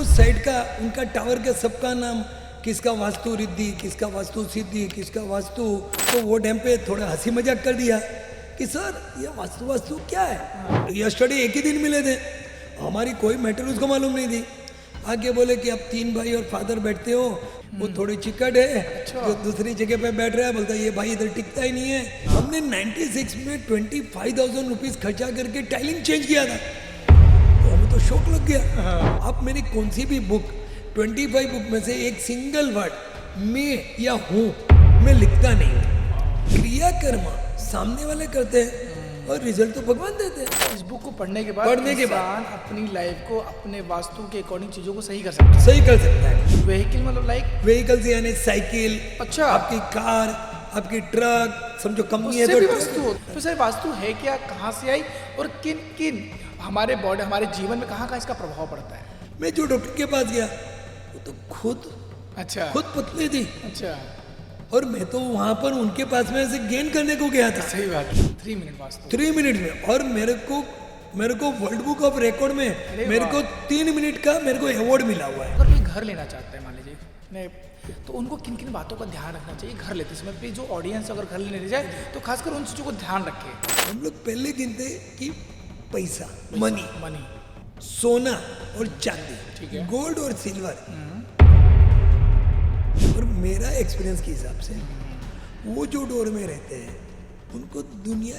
उस साइड का उनका टावर के सबका नाम, किसका वास्तु रिद्धि, किसका वास्तु सिद्धि, किसका वास्तु। तो वो टाइम पे थोड़ा हंसी मजाक कर दिया कि सर ये वास्तु वास्तु क्या है। यस्टरडे एक ही दिन मिले थे, हमारी कोई मैटर उसको मालूम नहीं थी। आगे बोले कि अब 3 भाई और फादर बैठते हो, वो थोड़ी चिकट है, जो दूसरी जगह पे बैठ रहा है, बोलता है ये भाई इधर टिकता ही नहीं है। हमने 96 में 25,000 रुपीज खर्चा करके टाइलिंग चेंज किया था, तो हमें तो शौक लग गया। आप मेरी कौन सी भी बुक 25 बुक में से एक सिंगल वर्ड मैं या हूँ मैं लिखता नहीं हूँ। क्रिया कर्म सामने वाले करते हैं और रिजल्ट तो भगवान देते हैं। इस बुक को पढ़ने के बाद इंसान अपनी लाइफ को अपने वास्तु के अकॉर्डिंग चीजों को सही कर सकता है। सही कर सकता है। व्हीकल मतलब लाइक व्हीकल्स यानी साइकिल, अच्छा, आपकी कार, आपकी ट्रक, समझो कंपनी है उससे भी तो वास्तु। तो सर वास्तु है क्या, कहाँ से आई और किन किन हमारे बॉडी हमारे जीवन में कहाँ इसका प्रभाव पड़ता है? मैं जो डॉक्टर के पास गया वो तो खुद पतली थी, अच्छा, और मैं तो वहां पर उनके पास में से गेन करने को गया था। सही बात। 3 मिनट वास्तु, 3 मिनट में, और मेरे को वर्ल्ड बुक ऑफ रिकॉर्ड में मेरे को 3 मिनट का मेरे को अवार्ड मिला हुआ है। अगर कोई घर लेना चाहता है मान लीजिए नहीं, तो उनको किन किन बातों का ध्यान रखना चाहिए घर लेते समय? प्लीज जो ऑडियंस अगर घर लेने जाए तो खासकर उन चीजों को ध्यान रखे। हम लोग पहले गिनते कि पैसा, मनी, सोना और चांदी, ठीक है, गोल्ड और सिल्वर। और मेरा एक्सपीरियंस के हिसाब से वो जो डोर में रहते हैं उनको दुनिया।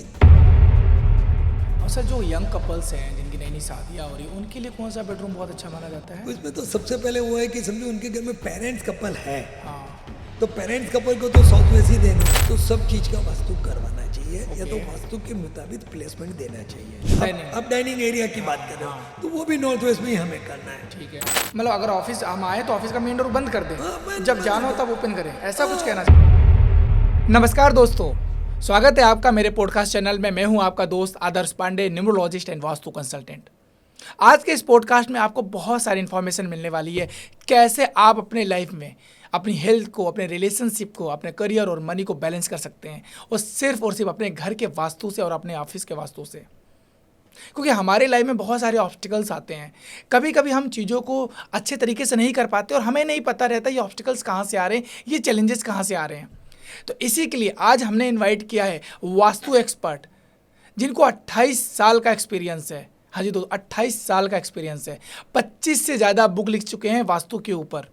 और सर जो यंग कपल्स हैं जिनकी नई नई शादियाँ हो रही है उनके लिए कौन सा बेडरूम बहुत अच्छा माना जाता है? उसमें तो सबसे पहले वो है कि समझो उनके घर में पेरेंट्स कपल है, हाँ, तो पेरेंट्स कपल को तो साउथ वेस्ट ही देना, तो सब चीज का वास्तु करवाना चाहिए, या तो वास्तु के मुताबिक प्लेसमेंट देना चाहिए। अब डाइनिंग एरिया की बात कर रहे हो तो वो भी नॉर्थ वेस्ट में ही हमें करना है। ठीक है, मतलब अगर ऑफिस हम आए तो ऑफिस का मेन डोर बंद कर दें, जब जाना हो तब ओपन करें, ऐसा कुछ कहना चाहिए। नमस्कार दोस्तों, स्वागत है आपका मेरे पॉडकास्ट चैनल में। मैं हूं आपका दोस्त Adarsh Pandey, numerologist and vastu consultant. आज के इस पॉडकास्ट में आपको बहुत सारी इन्फॉर्मेशन मिलने वाली है, कैसे आप अपने लाइफ में अपनी हेल्थ को, अपने रिलेशनशिप को, अपने करियर और मनी को बैलेंस कर सकते हैं, और सिर्फ अपने घर के वास्तु से और अपने ऑफिस के वास्तु से। क्योंकि हमारे लाइफ में बहुत सारे ऑब्स्टिकल्स आते हैं, कभी कभी हम चीज़ों को अच्छे तरीके से नहीं कर पाते और हमें नहीं पता रहता ये ऑब्स्टिकल्स कहाँ से आ रहे हैं, ये चैलेंजेस कहाँ से आ रहे हैं। तो इसी के लिए आज हमने इनवाइट किया है वास्तु एक्सपर्ट, जिनको 28 साल का एक्सपीरियंस है। हाँ जी दोस्तों, 28 साल का एक्सपीरियंस है, 25 से ज़्यादा बुक लिख चुके हैं वास्तु के ऊपर,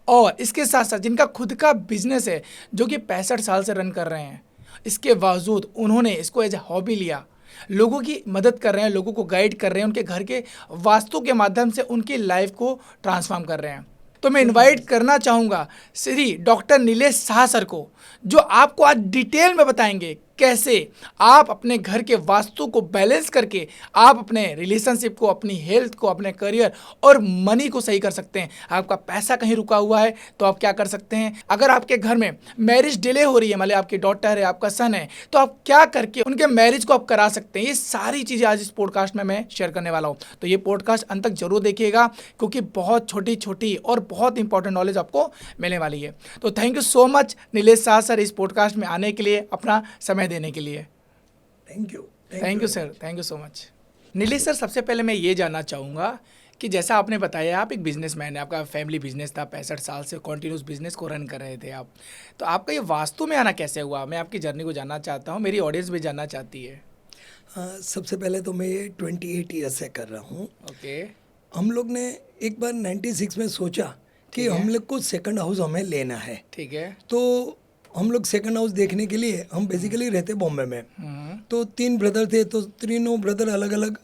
और इसके साथ साथ जिनका खुद का बिजनेस है जो कि 65 साल से रन कर रहे हैं। इसके बावजूद उन्होंने इसको एज ए हॉबी लिया, लोगों की मदद कर रहे हैं, लोगों को गाइड कर रहे हैं, उनके घर के वास्तु के माध्यम से उनकी लाइफ को ट्रांसफॉर्म कर रहे हैं। तो मैं इनवाइट करना चाहूँगा श्री डॉक्टर नीलेश शाह सर को, जो आपको आज डिटेल में बताएंगे कैसे आप अपने घर के वास्तु को बैलेंस करके आप अपने रिलेशनशिप को, अपनी हेल्थ को, अपने करियर और मनी को सही कर सकते हैं। आपका पैसा कहीं रुका हुआ है तो आप क्या कर सकते हैं? अगर आपके घर में मैरिज डिले हो रही है, मतलब आपकी डॉटर है, आपका सन है, तो आप क्या करके उनके मैरिज को आप करा सकते हैं? ये सारी चीज़ें आज इस पॉडकास्ट में मैं शेयर करने वाला हूँ। तो ये पॉडकास्ट अंत तक जरूर देखिएगा, क्योंकि बहुत छोटी छोटी और बहुत इंपॉर्टेंट नॉलेज आपको मिलने वाली है। तो thank you so much Nilesh Shah sir, इस पॉडकास्ट में आने के लिए, अपना समय देने के लिए। Thank you sir, thank you so much. Nilesh sir, सबसे पहले मैं ये जानना चाहूँगा कि जैसा आपने बताया आप एक बिजनेसमैन है, आपका फैमिली बिजनेस था, 65 साल से कंटिन्यूस बिजनेस को रन कर रहे थे आप, तो आपका ये वास्तु में आना कैसे हुआ? मैं आपकी जर्नी को जानना चाहता हूँ, मेरी ऑडियंस भी जानना चाहती है। सबसे पहले तो मैं ये 28 ईयर से कर रहा हूँ। ओके, हम लोग ने एक बार 96 में सोचा कि हम लोग को सेकंड हाउस हमें लेना है। ठीक है, तो हम लोग सेकंड हाउस देखने के लिए, हम बेसिकली रहते बॉम्बे में, तो 3 ब्रदर थे, तो तीनों ब्रदर अलग अलग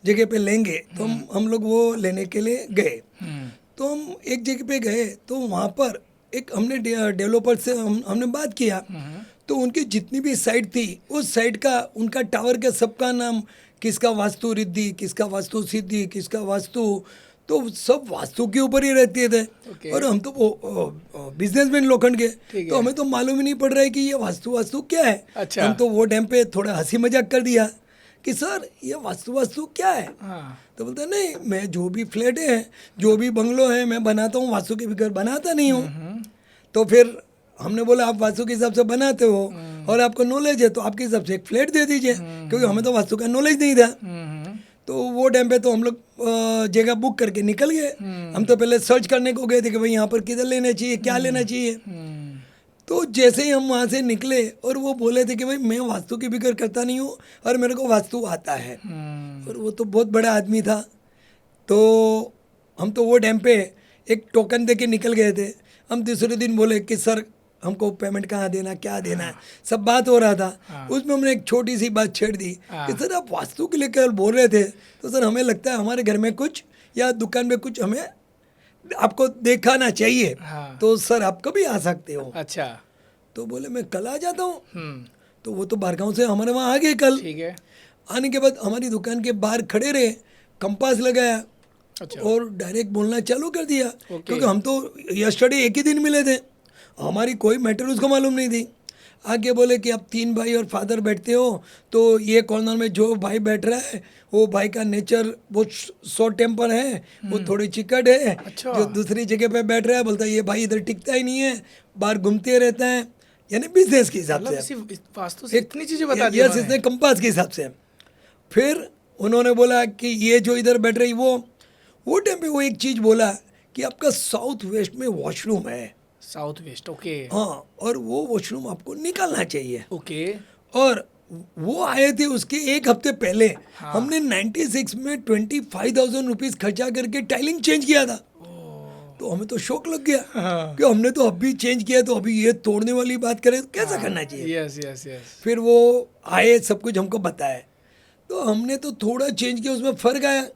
जगह पे लेंगे, तो हम लोग वो लेने के लिए गए। तो हम एक जगह पे गए, तो वहाँ पर एक हमने डेवलपर से हमने बात किया, तो उनकी जितनी भी साइट थी उस साइट का उनका टावर के सबका नाम, किसका वास्तु रिद्धि, किसका वास्तु सिद्धि, किसका वास्तु, तो सब वास्तु के ऊपर ही रहते थे। और हम तो वो बिजनेसमैन लोखंड के, तो हमें तो मालूम ही नहीं पड़ रहा है कि ये वास्तु क्या है। अच्छा। हम तो वो टाइम पे थोड़ा हंसी मजाक कर दिया कि सर ये वास्तु क्या है। तो बोलते नहीं, मैं जो भी फ्लैट है, जो भी बंगलो है, मैं बनाता हूँ, वास्तु के बगैर बनाता नहीं हूँ। तो फिर हमने बोला आप वास्तु के हिसाब से बनाते हो और आपको नॉलेज है, तो आपके हिसाब से एक फ्लैट दे दीजिए, क्योंकि हमें तो वास्तु का नॉलेज नहीं था। तो वो टाइम पे तो हम लोग जगह बुक करके निकल गए। हम तो पहले सर्च करने को गए थे कि भाई यहाँ पर किधर लेना चाहिए, क्या लेना चाहिए। तो जैसे ही हम वहाँ से निकले और वो बोले थे कि भाई मैं वास्तु की फिक्र करता नहीं हूँ और मेरे को वास्तु आता है। और वो तो बहुत बड़ा आदमी था। तो हम तो वो टाइम पे एक टोकन दे के निकल गए थे। हम दूसरे दिन बोले कि सर हमको पेमेंट कहाँ देना, क्या देना है, सब बात हो रहा था। उसमें हमने एक छोटी सी बात छेड़ दी कि सर आप वास्तु के लिए कल बोल रहे थे, तो सर हमें लगता है हमारे घर में कुछ या दुकान में कुछ हमें आपको दिखाना चाहिए। तो सर आप कभी आ सकते हो। अच्छा। तो बोले मैं कल आ जाता हूँ। तो वो तो बारगांव से हमारे वहाँ आ गए कल। ठीक है। आने के बाद हमारी दुकान के बाहर खड़े रहे, कंपास लगाया और डायरेक्ट बोलना चालू कर दिया। क्योंकि हम तो यस्टरडे एक ही दिन मिले थे, हमारी कोई मैटर उसको मालूम नहीं थी। आगे बोले कि आप 3 भाई और फादर बैठते हो, तो ये कॉर्नर में जो भाई बैठ रहा है वो भाई का नेचर बहुत शॉर्ट टेम्पर है, वो थोड़ी चिकट है। अच्छा। जो दूसरी जगह पे बैठ रहा है बोलता है ये भाई इधर टिकता ही नहीं है, बाहर घूमते रहता है। यानी बिजनेस के हिसाब से वास्तु से इतनी चीजें बता दी यस, इसने कंपास के हिसाब से। फिर उन्होंने बोला कि ये जो इधर बैठ रही वो टाइम पे वो एक चीज़ बोला कि आपका साउथ वेस्ट में वॉशरूम है। South west, okay. हाँ, और वो वॉशरूम आपको निकालना चाहिए। ओके। और वो आए थे उसके एक हफ्ते पहले। हमने 96 में 25,000 रुपीज़ खर्चा करके टाइलिंग चेंज किया था। तो हमें तो शौक लग गया कि हमने तो अभी चेंज किया, तो अभी ये तोड़ने वाली बात करें तो कैसा करना चाहिए। Yes yes yes. फिर वो आए, सब कुछ हमको बताया, तो हमने तो थोड़ा चेंज किया, उसमें फ़र्क आया।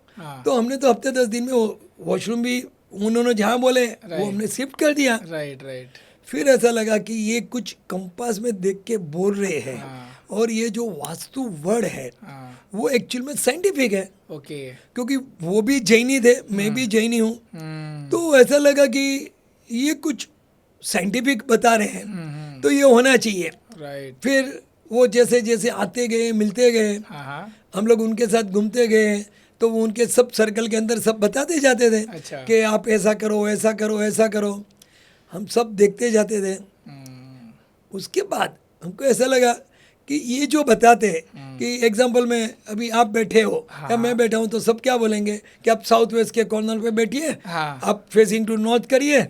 तो हमने तो हफ्ते 10 दिन में वॉशरूम भी उन्होंने जहाँ बोले वो हमने शिफ्ट कर दिया। Right right. फिर ऐसा लगा कि ये कुछ कंपास में देख के बोल रहे हैं। और ये जो वास्तु वर्ड है वो एक्चुअल में साइंटिफिक है। ओके। क्योंकि वो भी जैनी थे, मैं भी जैनी हूँ। तो ऐसा लगा कि ये कुछ साइंटिफिक बता रहे हैं, तो ये होना चाहिए। राइट। फिर वो जैसे जैसे आते गए, मिलते गए, हम लोग उनके साथ घूमते गए, तो वो उनके सब सर्कल के अंदर सब बताते जाते थे। अच्छा। कि आप ऐसा करो, ऐसा करो, ऐसा करो। हम सब देखते जाते थे। उसके बाद हमको ऐसा लगा कि ये जो बताते हैं कि एग्जाम्पल में अभी आप बैठे हो या मैं बैठा हूँ, तो सब क्या बोलेंगे कि आप साउथ वेस्ट के कॉर्नर पे बैठिए, आप फेसिंग टू नॉर्थ करिए,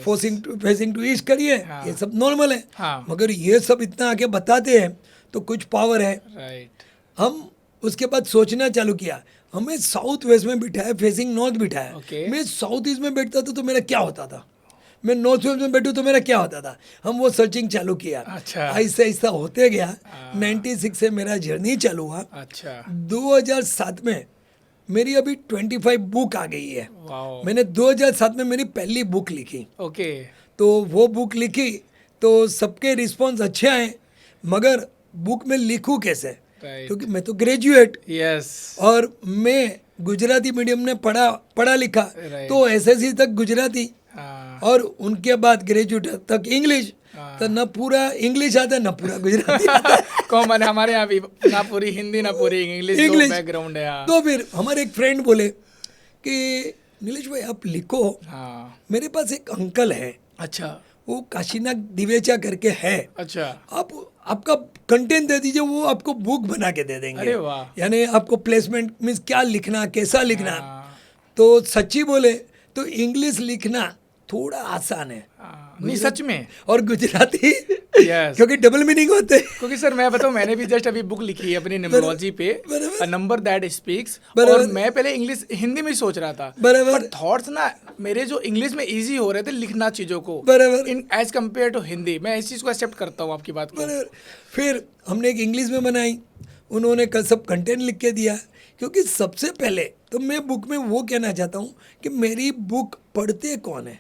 फेसिंग टू ईस्ट करिए, ये सब नॉर्मल है। मगर ये सब इतना आके बताते हैं तो कुछ पावर है। राइट। हम उसके बाद सोचना चालू किया, हमें साउथ वेस्ट में बिठाया, फेसिंग नॉर्थ बिठाया। मैं साउथ ईस्ट में बैठता था तो मेरा क्या होता था, मैं नॉर्थ वेस्ट में बैठूँ तो मेरा क्या होता था। हम वो सर्चिंग चालू किया। अच्छा। ऐसा ऐसा होते गया। 96 से मेरा जर्नी चालू हुआ। अच्छा। 2007 में मेरी अभी 25 बुक आ गई है। वाओ। मैंने 2007 में मेरी पहली बुक लिखी। ओके। तो वो बुक लिखी तो सबके रिस्पॉन्स अच्छे आए, मगर बुक में लिखूँ कैसे, क्योंकि मैं तो ग्रेजुएट। यस। और मैं गुजराती मीडियम में पढ़ा लिखा, तो एसएससी तक गुजराती, और उनके बाद ग्रेजुएट तक इंग्लिश। तो न पूरा इंग्लिश आता न पूरा गुजराती आता। कॉमन है हमारे यहाँ भी, ना पूरी हिंदी ना पूरी इंग्लिश बैकग्राउंड है। तो फिर हमारे एक फ्रेंड बोले कि नीलेश भाई आप लिखो। मेरे पास एक अंकल है। अच्छा। वो काशीनाथ दिवेचा करके है। अच्छा। आप आपका कंटेंट दे दीजिए, वो आपको बुक बना के दे देंगे। अरे वाह। यानी आपको प्लेसमेंट मीन्स क्या लिखना, कैसा लिखना। तो सच्ची बोले तो इंग्लिश लिखना थोड़ा आसान है। नहीं सच में। और गुजराती Yes. क्योंकि डबल मीनिंग होते हैं। क्योंकि सर मैं बताऊं, मैंने भी जस्ट अभी बुक लिखी है अपनी न्यूमरोलॉजी पे, अ नंबर दैट स्पीक्स। और मैं पहले इंग्लिश हिंदी में ही सोच रहा था, पर थॉट्स ना मेरे जो इंग्लिश में इजी हो रहे थे लिखना चीजों को, इन एज कम्पेयर टू हिंदी। मैं इस चीज को एक्सेप्ट करता हूँ आपकी बात को। फिर हमने एक इंग्लिश में बनाई, उन्होंने कल सब कंटेंट लिख के दिया। क्योंकि सबसे पहले तो मैं बुक में वो कहना चाहता हूँ कि मेरी बुक पढ़ते कौन है,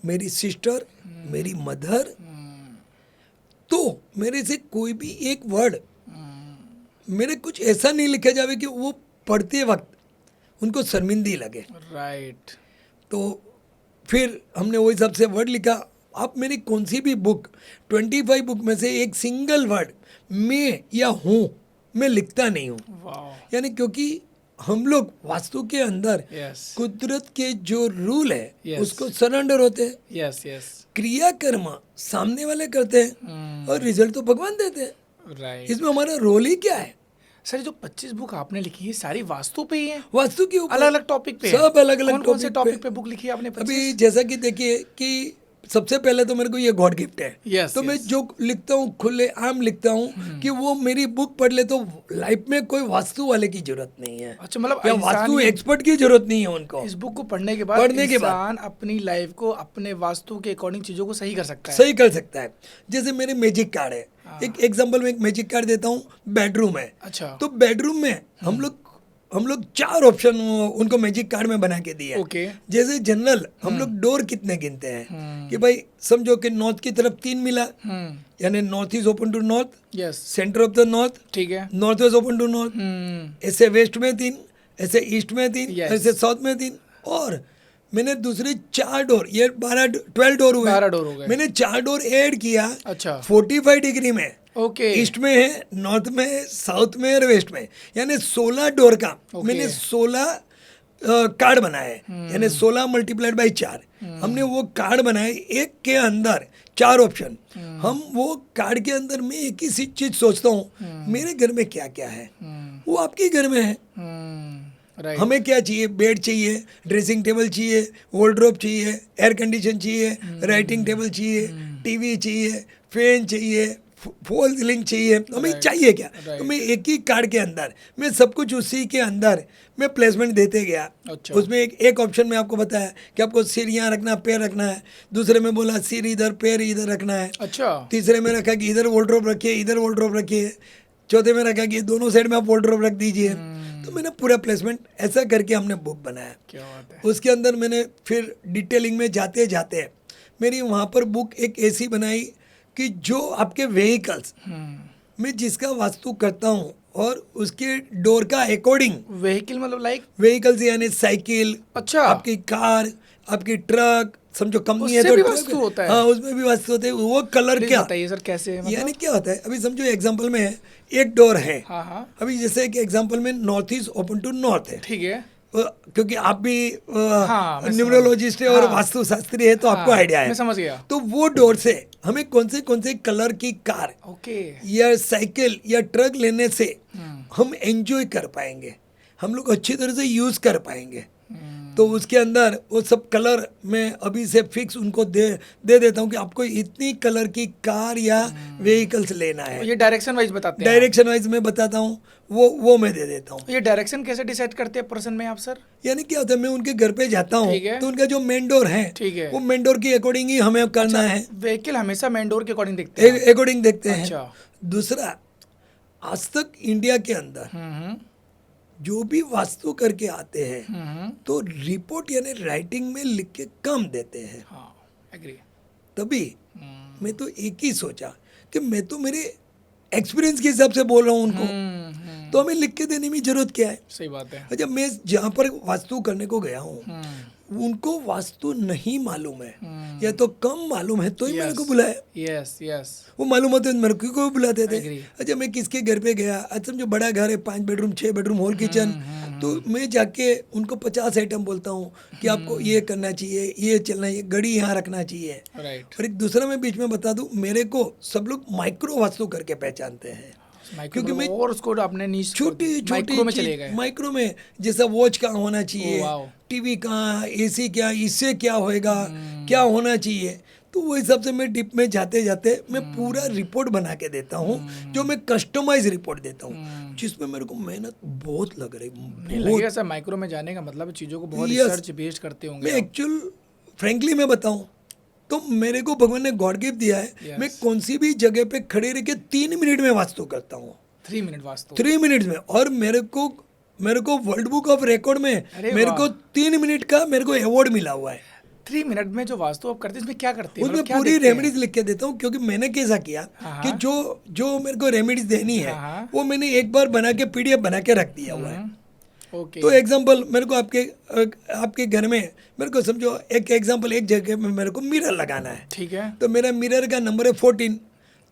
मेरी सिस्टर, मेरी मदर। तो मेरे से कोई भी एक वर्ड मेरे कुछ ऐसा नहीं लिखा जावे कि वो पढ़ते वक्त उनको शर्मिंदी लगे। राइट। तो फिर हमने वही सबसे वर्ड लिखा। आप मेरी कौन सी भी बुक 25 बुक में से एक सिंगल वर्ड मैं या हूँ मैं लिखता नहीं हूँ। यानी क्योंकि हम लोग वास्तु के अंदर कुदरत के जो रूल है उसको सरेंडर होते हैं। Yes yes. क्रियाकर्म सामने वाले करते हैं और रिजल्ट तो भगवान देते हैं। राइट। इसमें हमारा रोल ही क्या है। सर ये जो 25 बुक आपने लिखी है सारी वास्तु पे ही है, वास्तु के ऊपर अलग अलग टॉपिक पे है? सब अलग अलग कौन कौन से टॉपिक टॉपिक पे बुक लिखी है आपने? अभी जैसा कि देखिए कि सबसे पहले तो मेरे को ये गॉड गिफ्ट है। Yes, तो मैं yes. जो लिखता हूँ खुले आम लिखता हूँ कि वो मेरी बुक पढ़ ले तो लाइफ में कोई वास्तु वाले की जरूरत नहीं है, अच्छा, मतलब या इंसान वास्तु ये- एक्सपर्ट की जरूरत नहीं है उनको। इस बुक को पढ़ने के बाद इंसान अपनी लाइफ को अपने वास्तु के अकॉर्डिंग चीजों को सही कर सकता है। सही कर सकता है। जैसे मेरे मैजिक कार्ड है, एक एग्जांपल में एक मैजिक कार्ड देता हूँ, बेडरूम है। अच्छा, तो बेडरूम में हम लोग 4 ऑप्शन उनको मैजिक कार्ड में बना के दिए। ओके, जैसे जनरल हम लोग डोर कितने गिनते हैं कि भाई समझो कि नॉर्थ की तरफ 3 मिला, यानी north is open to north, yes, centre of the north, ठीक है, north is open to north, ऐसे वेस्ट में 3, ऐसे ईस्ट में 3, Yes. ऐसे साउथ में 3, और मैंने दूसरे 4 डोर, ये 12 डोर हुए, 12 डोर हो गए। मैंने 4 डोर ऐड किया अच्छा, 45 डिग्री में, ओके, ईस्ट में है, नॉर्थ में है, साउथ में और वेस्ट में, यानी 16 डोर का Okay. मैंने 16 कार्ड बनाए, यानी 16 मल्टीप्लाइड बाई 4 हमने वो कार्ड बनाए। एक के अंदर 4 ऑप्शन, हम वो कार्ड के अंदर मैं एक ही चीज सोचता हूँ, मेरे घर में क्या क्या है, वो आपके घर में है। राइट, हमें क्या चाहिए? बेड चाहिए, ड्रेसिंग टेबल चाहिए, वार्डरोब चाहिए, एयर कंडीशन चाहिए, राइटिंग टेबल चाहिए, टीवी चाहिए, फैन चाहिए, फॉल सीलिंग चाहिए, हमें Right. चाहिए क्या? Right. तो मैं एक ही कार्ड के अंदर मैं सब कुछ उसी के अंदर मैं प्लेसमेंट देते गया। अच्छा, उसमें एक ऑप्शन में आपको बताया कि आपको सिर यहाँ रखना, पैर रखना है। दूसरे में बोला सिर इधर, पैर इधर रखना है। अच्छा, तीसरे में रखा कि इधर वार्डरोब रखिए, इधर वार्डरोब रखिए। चौथे में रखा कि दोनों साइड में आप वार्डरोब रख दीजिए। तो मैंने पूरा प्लेसमेंट ऐसा करके हमने बुक बनाया। क्या बात है। उसके अंदर मैंने फिर डिटेलिंग में जाते जाते मेरी वहाँ पर बुक एक ऐसी बनाई कि जो आपके व्हीकल्स मैं जिसका वास्तु करता हूँ और उसके डोर का अकॉर्डिंग, व्हीकल मतलब लाइक, व्हीकल्स यानी साइकिल, अच्छा, आपकी कार, आपकी ट्रक, समझो कंपनी है उससे तो भी ट्रक वास्तु होता है? हाँ, उसमें भी वास्तु होते हैं। वो कलर प्लीज क्या बताइए सर कैसे, मतलब? यानी क्या होता है? अभी समझो एग्जांपल में है, एक डोर है। हाँ हाँ, अभी जैसे कि एग्जांपल में north is open to north है, ठीक है, क्योंकि आप भी हाँ, मैं समझ न्यूमरोलॉजिस्ट है और हाँ। वास्तु शास्त्री है, तो आपको हाँ, आइडिया है। मैं समझ गया। तो वो डोर से हमें कौन से कलर की कार ओके, या साइकिल या ट्रक लेने से हम एंजॉय कर पाएंगे, हम लोग अच्छी तरह से यूज कर पाएंगे। तो उसके अंदर वो सब कलर मैं अभी से फिक्स उनको दे देता हूँ कि आपको इतनी कलर की कार या व्हीकल्स लेना है। ये डायरेक्शन वाइज बताते हैं? डायरेक्शन वाइज मैं बताता हूँ, वो मैं दे देता हूँ। ये डायरेक्शन कैसे डिसाइड करते हैं पर्सन में आप सर? यानी क्या होता है, मैं उनके घर पे जाता हूँ ठीक है। तो उनका जो मेन डोर है, ठीक है। वो मेन डोर के अकॉर्डिंग ही हमें करना है, व्हीकल हमेशा मेन डोर के अकॉर्डिंग देखते हैं? अकॉर्डिंग देखते हैं। अच्छा, दूसरा, आज तक इंडिया के अंदर जो भी वास्तु करके आते हैं तो रिपोर्ट यानी राइटिंग में लिख के कम देते हैं। हाँ, एग्री। तभी मैं तो एक ही सोचा कि मैं तो मेरे एक्सपीरियंस के हिसाब से बोल रहा हूँ उनको, तो हमें लिख के देने में जरूरत क्या है? सही बात है। अच्छा, मैं जहाँ पर वास्तु करने को गया हूँ उनको वास्तु नहीं मालूम है या तो कम मालूम है तो ही मेरे को बुलाया। यस यस, वो मालूम होते तो मेरे को बुलाते थे। Agree. अच्छा, मैं किसके घर पे गया, अच्छा समझो बड़ा घर है, 5 बेडरूम 6 बेडरूम हॉल किचन, तो मैं जाके उनको 50 आइटम बोलता हूँ कि आपको ये करना चाहिए, ये चलना है, घड़ी यहाँ रखना चाहिए। राइट। और एक दूसरा मैं बीच में बता दूं, मेरे को सब लोग माइक्रो वास्तु करके पहचानते हैं, क्योंकि मैं और उसको आपने नीच छोटी माइक्रो में चले चीज, गए। माइक्रो में जैसा वॉच कहाँ होना चाहिए, वाओ। टीवी कहाँ, एसी क्या, इससे क्या होएगा, क्या होना चाहिए। तो वो हिसाब से मैं डिप में जाते जाते मैं पूरा रिपोर्ट बना के देता हूँ, जो मैं कस्टमाइज रिपोर्ट देता हूँ, जिसमें मेरे को मेहनत बहुत लग रही नहीं लगेगा सर, माइक्रो में जाने का मतलब चीज़ों को बहुत रिसर्च बेस्ड करते होंगे। मैं एक्चुअल फ्रेंकली मैं बताऊँ तो मेरे को भगवान ने गॉड गिफ्ट दिया है। Yes. मैं कौन सी भी जगह पे खड़े रह के 3 मिनट में वास्तु करता हूँ। 3 मिनट वास्तु? 3 मिनट में। और मेरे को वर्ल्ड बुक ऑफ रिकॉर्ड में मेरे को 3 मिनट का मेरे को अवार्ड मिला हुआ है। 3 मिनट में जो वास्तु आप करते हैं इसमें क्या करते हैं? उसमें मतलब क्या पूरी देखते हैं? रेमेडीज लिख के देता हूँ, क्योंकि मैंने कैसा किया हाँ। कि जो मेरे को रेमेडीज देनी है हाँ। वो मैंने एक बार बना के PDF बना के रख दिया हुआ है। ओके। तो एग्जाम्पल मेरे को आपके घर में मेरे को समझो एक एग्जाम्पल, एक जगह में मेरे को मिरर लगाना है, ठीक है। तो मेरा मिरर का नंबर है 14,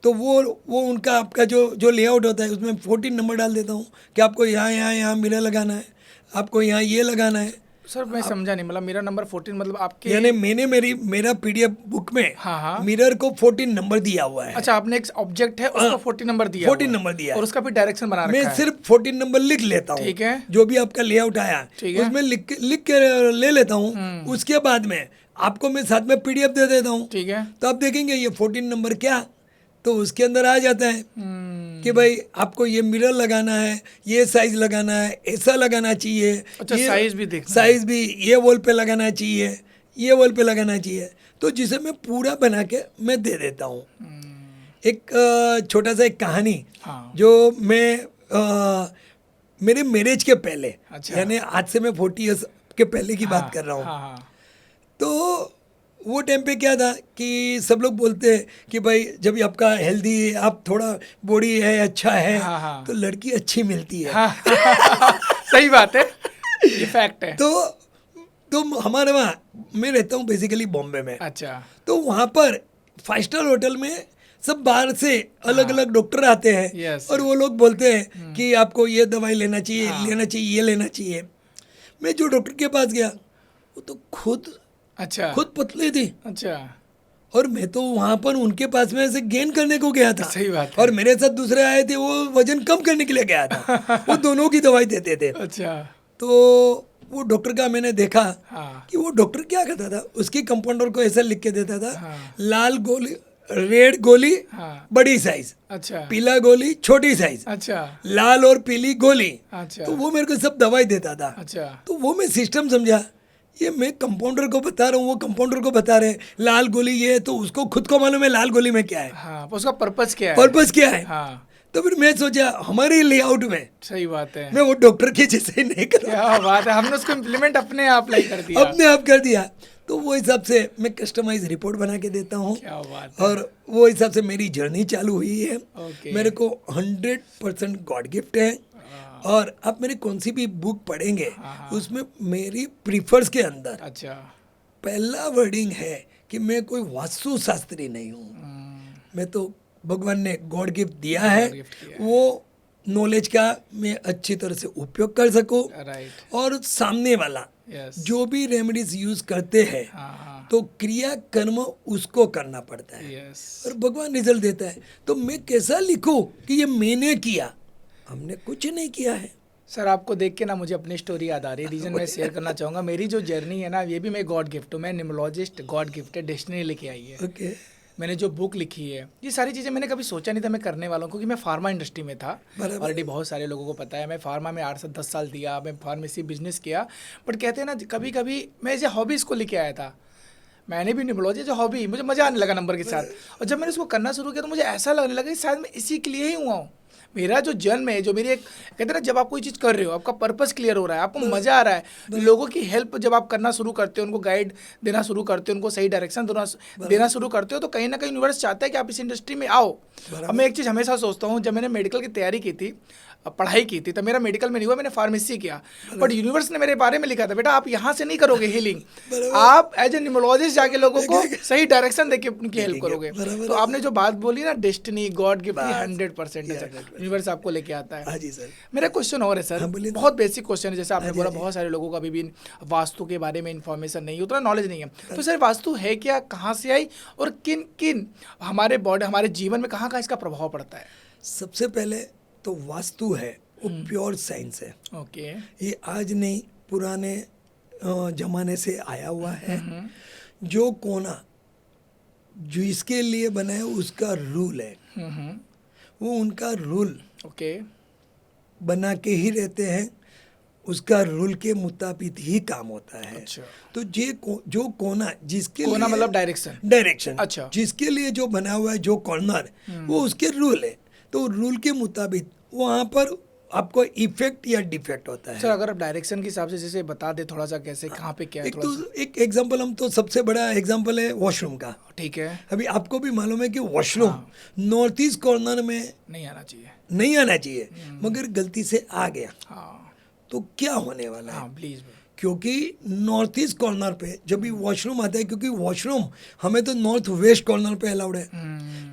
तो वो उनका आपका जो लेआउट होता है उसमें 14 नंबर डाल देता हूँ कि आपको यहाँ मिरर लगाना है, आपको यहाँ ये लगाना है। सर मैं समझा नहीं, मतलब मेरा नंबर 14 मतलब आपके, यानी मैंने मेरा पीडीएफ बुक में हाँ मिरर को 14 नंबर दिया हुआ है। अच्छा, आपने एक ऑब्जेक्ट है उसको 14 नंबर दिया 14 हुआ है। नंबर दिया और है। उसका भी डायरेक्शन बना रखा मैं है। सिर्फ 14 नंबर लिख लेता हूँ, ठीक है। जो भी आपका लेआउट आया ठीक है। उसमें लिख के ले लेता हूँ। उसके बाद में आपको मैं साथ में पीडीएफ दे देता हूँ। ठीक है। तो आप देखेंगे ये 14 नंबर क्या, तो उसके अंदर आ जाता है कि भाई आपको ये मिरर लगाना है, ये साइज लगाना है, ऐसा लगाना चाहिए। अच्छा, ये साइज भी देखना है। साइज भी ये वॉल पे लगाना चाहिए, ये वॉल पे लगाना चाहिए। तो जिसे मैं पूरा बना के मैं दे देता हूँ। एक छोटा सा एक कहानी हाँ। जो मैं मेरे मैरिज के पहले, अच्छा। यानी आज से मैं 40 इयर्स के पहले की बात कर रहा हूँ। हाँ। तो वो टाइम पे क्या था कि सब लोग बोलते हैं कि भाई जब भी आपका हेल्दी है, आप थोड़ा बॉडी है अच्छा है, हाँ। तो लड़की अच्छी मिलती है। हाँ। सही बात है, ये फैक्ट है। तो हमारे वहाँ, मैं रहता हूँ बेसिकली बॉम्बे में। अच्छा। तो वहाँ पर 5 स्टार होटल में सब बाहर से अलग अलग डॉक्टर आते हैं। Yes, और वो लोग बोलते हैं कि आपको ये दवाई लेना चाहिए, ये लेना चाहिए। मैं जो डॉक्टर के पास गया वो तो खुद पतली थी। अच्छा। और मैं तो वहां पर उनके पास में ऐसे गेन करने को गया था। सही बात है। और मेरे साथ दूसरे आए थे, वो वजन कम करने के लिए गया था। वो दोनों की दवाई देते थे। अच्छा। तो वो डॉक्टर का मैंने देखा कि वो डॉक्टर क्या करता था, उसकी कंपाउंडर को ऐसा लिख के देता था, लाल गोली, रेड गोली बड़ी साइज, अच्छा, पीला गोली छोटी साइज, अच्छा, लाल और पीली गोली। अच्छा। तो वो मेरे को सब दवाई देता था। अच्छा। तो वो मैं सिस्टम समझा, ये मैं कंपाउंडर को बता रहा हूँ, वो कंपाउंडर को बता रहे हैं लाल गोली ये, तो उसको खुद को मालूम है लाल गोली में क्या है, हाँ, उसका पर्पस क्या है, पर्पस क्या है। हाँ। तो फिर मैं सोचा हमारे लेआउट में, सही बात है, मैं वो डॉक्टर के जैसे ही नहीं कर, क्या बात है, हमने उसको इम्प्लीमेंट अपने आप लाई कर दिया, अपने आप कर दिया। तो वो हिसाब से मैं कस्टमाइज रिपोर्ट बना के देता हूँ। क्या बात है। और वो हिसाब से मेरी जर्नी चालू हुई है। ओके। मेरे को 100% गॉड गिफ्ट है। और आप मेरी कौन सी भी बुक पढ़ेंगे उसमें मेरी प्रीफर्स के अंदर अच्छा, पहला वर्डिंग है कि मैं कोई वास्तु शास्त्री नहीं हूँ। मैं तो भगवान ने गॉड गिफ्ट दिया है, वो नॉलेज का मैं अच्छी तरह से उपयोग कर सकूं। राइट। और सामने वाला जो भी रेमेडीज यूज करते हैं, तो क्रिया कर्म उसको करना पड़ता है। और भगवान रिजल्ट देता है। तो मैं कैसा लिखूं कि ये मैंने किया, हमने कुछ नहीं किया है। सर आपको देख के ना मुझे अपनी स्टोरी याद आ रही है। रीजन मैं शेयर करना चाहूँगा, मेरी जो जर्नी है ना, ये भी मैं गॉड गिफ्ट हूँ। मैं न्यूमरोलॉजिस्ट, गॉड गिफ्ट है, डेस्टिनी लेके आई है। ओके। मैंने जो बुक लिखी है, ये सारी चीज़ें मैंने कभी सोचा नहीं था मैं करने वाला हूँ, क्योंकि मैं फार्मा इंडस्ट्री में था। ऑलरेडी बहुत सारे लोगों को पता है, मैं फार्मा में 8 से 10 साल दिया, मैं फार्मेसी बिजनेस किया। बट कहते हैं ना, कभी कभी मैं ऐसे हॉबीज़ को लेके आया था। मैंने भी न्यूमरोलॉजी जो हॉबी, मुझे मज़ा आने लगा नंबर के साथ। और जब मैंने इसको करना शुरू किया तो मुझे ऐसा लगने लगा कि शायद मैं इसी के लिए ही हुआ हूँ। मेरा जो जन्म है, जो मेरी एक कहते हैं ना, जब आप कोई चीज़ कर रहे हो, आपका पर्पस क्लियर हो रहा है, आपको मज़ा आ रहा है, लोगों की हेल्प जब आप करना शुरू करते हो, उनको गाइड देना शुरू करते हो, उनको सही डायरेक्शन देना शुरू करते हो, तो कहीं ना कहीं यूनिवर्स चाहता है कि आप इस इंडस्ट्री में आओ। अब मैं एक चीज़ हमेशा सोचता हूँ, जब मैंने मेडिकल की तैयारी की थी, पढ़ाई की थी, तब मेरा मेडिकल में नहीं हुआ, मैंने फार्मेसी किया। बट यूनिवर्स ने मेरे बारे में लिखा था, बेटा आप यहाँ से नहीं करोगे हीलिंग, आप एज ए न्यूमरोलॉजिस्ट जाके लोगों को सही डायरेक्शन देके उनकी हेल्प करोगे। तो आपने जो बात बोली ना, डेस्टिनी, गॉड गिफ्ट, 100% है सर, यूनिवर्स आपको लेके आता है। हाँ जी सर। मेरा क्वेश्चन और है सर, बहुत बेसिक क्वेश्चन है। जैसे आपने बोला बहुत सारे लोगों को अभी भी वास्तु के बारे में इन्फॉर्मेशन नहीं है, उतना नॉलेज नहीं है। तो सर वास्तु है क्या, कहाँ से आई, और किन किन हमारे बॉडी, हमारे जीवन में कहाँ कहाँ इसका प्रभाव पड़ता है? सबसे पहले तो वास्तु है वो प्योर साइंस है। ओके। ये आज नहीं, पुराने जमाने से आया हुआ है। जो कोना जो इसके लिए बना है उसका रूल है, वो उनका रूल ओके बना के ही रहते हैं, उसका रूल के मुताबिक ही काम होता है। अच्छा। तो जो कोना जिसके कोना लिए मतलब डायरेक्शन। अच्छा। जिसके लिए जो बना हुआ है, जो कॉर्नर, वो उसके रूल है। तो रूल के मुताबिक वहाँ पर आपको इफेक्ट या डिफेक्ट होता है। सर अगर आप डायरेक्शन के हिसाब से जैसे बता दे थोड़ा सा, कैसे कहाँ पे क्या है? एक एग्जांपल, हम तो सबसे बड़ा एग्जांपल है वॉशरूम का। ठीक है। अभी आपको भी मालूम है कि वॉशरूम नॉर्थ ईस्ट कॉर्नर में नहीं आना चाहिए, मगर गलती से आ गया। हाँ। तो क्या होने वाला है? हाँ, प्लीज। क्योंकि नॉर्थ ईस्ट कॉर्नर पे जब भी वॉशरूम आता है, क्योंकि वॉशरूम हमें तो नॉर्थ वेस्ट कॉर्नर पे अलाउड है,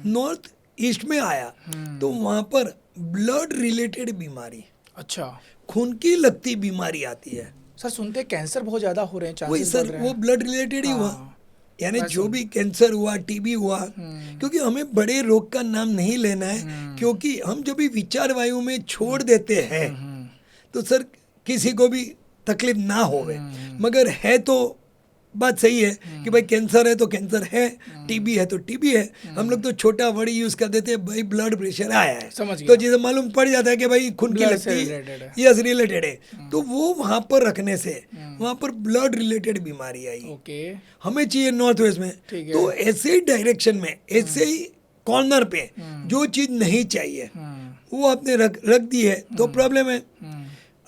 नॉर्थ ईस्ट में आया तो वहाँ पर ब्लड रिलेटेड बीमारी, अच्छा, खून की लगती बीमारी आती है। सर सुनते हैं कैंसर बहुत ज्यादा हो रहे हैं, वही चांसेस बढ़ सर, रहे वो हैं। ब्लड रिलेटेड ही हुआ, हाँ, यानी मैं जो सुन- भी कैंसर हुआ, टीबी हुआ, क्योंकि हमें बड़े रोग का नाम नहीं लेना है, क्योंकि हम जब भी विचार वायु में छोड़ देते हैं तो सर किसी को भी तकलीफ ना होवे, मगर है तो बात सही है कि भाई कैंसर है तो कैंसर है, टीबी है तो टीबी है। हम लोग तो छोटा वर्ड यूज कर देते हैं, भाई ब्लड प्रेशर आया है, समझ तो गया। जिसे मालूम पड़ जाता है कि भाई खून की Blood से लगती related है। यस रिलेटेड है, तो वो वहाँ पर रखने से वहाँ पर ब्लड रिलेटेड बीमारी आई। ओके, हमें चाहिए नॉर्थ वेस्ट में, ठीक है। तो ऐसे ही डायरेक्शन में, ऐसे ही कॉर्नर पे जो चीज नहीं चाहिए वो आपने रख दी है तो प्रॉब्लम है।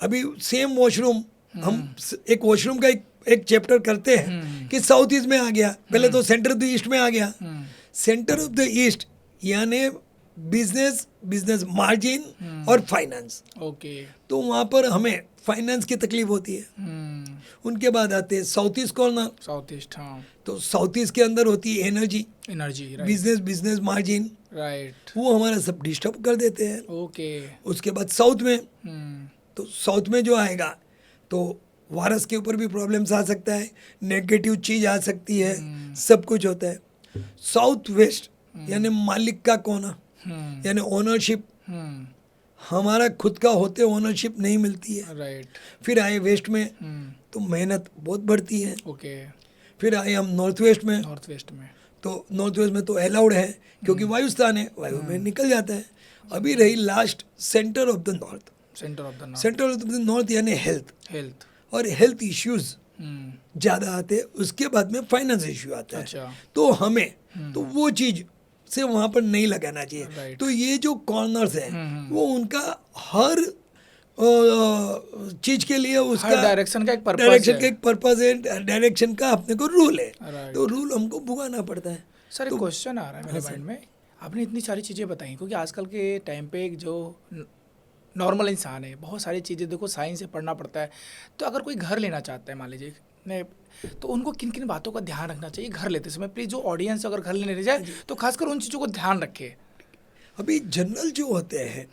अभी सेम वॉशरूम, हम एक वॉशरूम का एक चैप्टर करते हैं कि साउथ ईस्ट में आ गया, पहले तो सेंटर ऑफ द ईस्ट में आ गया। सेंटर ऑफ द ईस्ट यानी बिजनेस मार्जिन और फाइनेंस, ओके, तो वहाँ पर हमें फाइनेंस की तकलीफ होती है। उनके बाद आते हैं south east corner, south east, हाँ, तो साउथ ईस्ट के अंदर होती है energy, energy, right, business margin, right, वो हमारा सब डिस्टर्ब कर देते हैं। ओके, उसके बाद साउथ में, तो साउथ में जो आएगा तो वायरस के ऊपर भी प्रॉब्लम्स आ सकता है, नेगेटिव चीज आ सकती है, सब कुछ होता है। साउथ वेस्ट यानी मालिक का कोना, यानी ओनरशिप, हमारा खुद का होते ओनरशिप नहीं मिलती है। राइट, फिर आए वेस्ट में तो मेहनत बहुत बढ़ती है। ओके, फिर आए हम नॉर्थ वेस्ट में, नॉर्थ वेस्ट में, तो नॉर्थ वेस्ट में तो अलाउड है क्योंकि वायुस्थान है, वायु में निकल जाता है। अभी रही last centre of the north, centre of the north, centre of the north यानी हेल्थ, हेल्थ, और हेल्थ इश्यूज ज़्यादा आते हैं, उसके बाद में फाइनेंस इश्यू आता है। अच्छा, तो हमें तो वो चीज़ से वहाँ पर नहीं लगाना चाहिए। Right. तो ये जो कॉर्नर्स हैं वो उनका हर चीज के लिए उसका हर डायरेक्शन का एक पर्पस डायरेक्शन है। का एक पर्पस है, डायरेक्शन का अपने को रूल है, Right. तो रूल हमको भुगाना पड़ता है। सर एक क्वेश्चन आ रहा है मेरे माइंड में, आपने इतनी सारी चीज़ें बताई, क्योंकि आजकल के टाइम पे एक जो नॉर्मल इंसान है, बहुत सारी चीज़ें देखो साइंस से पढ़ना पड़ता है, तो अगर कोई घर लेना चाहता है मान लीजिए ने, तो उनको किन किन बातों का ध्यान रखना चाहिए घर लेते समय? प्लीज़ जो ऑडियंस अगर घर लेने जाए तो खासकर उन चीज़ों को ध्यान रखे। अभी जनरल जो होते हैं,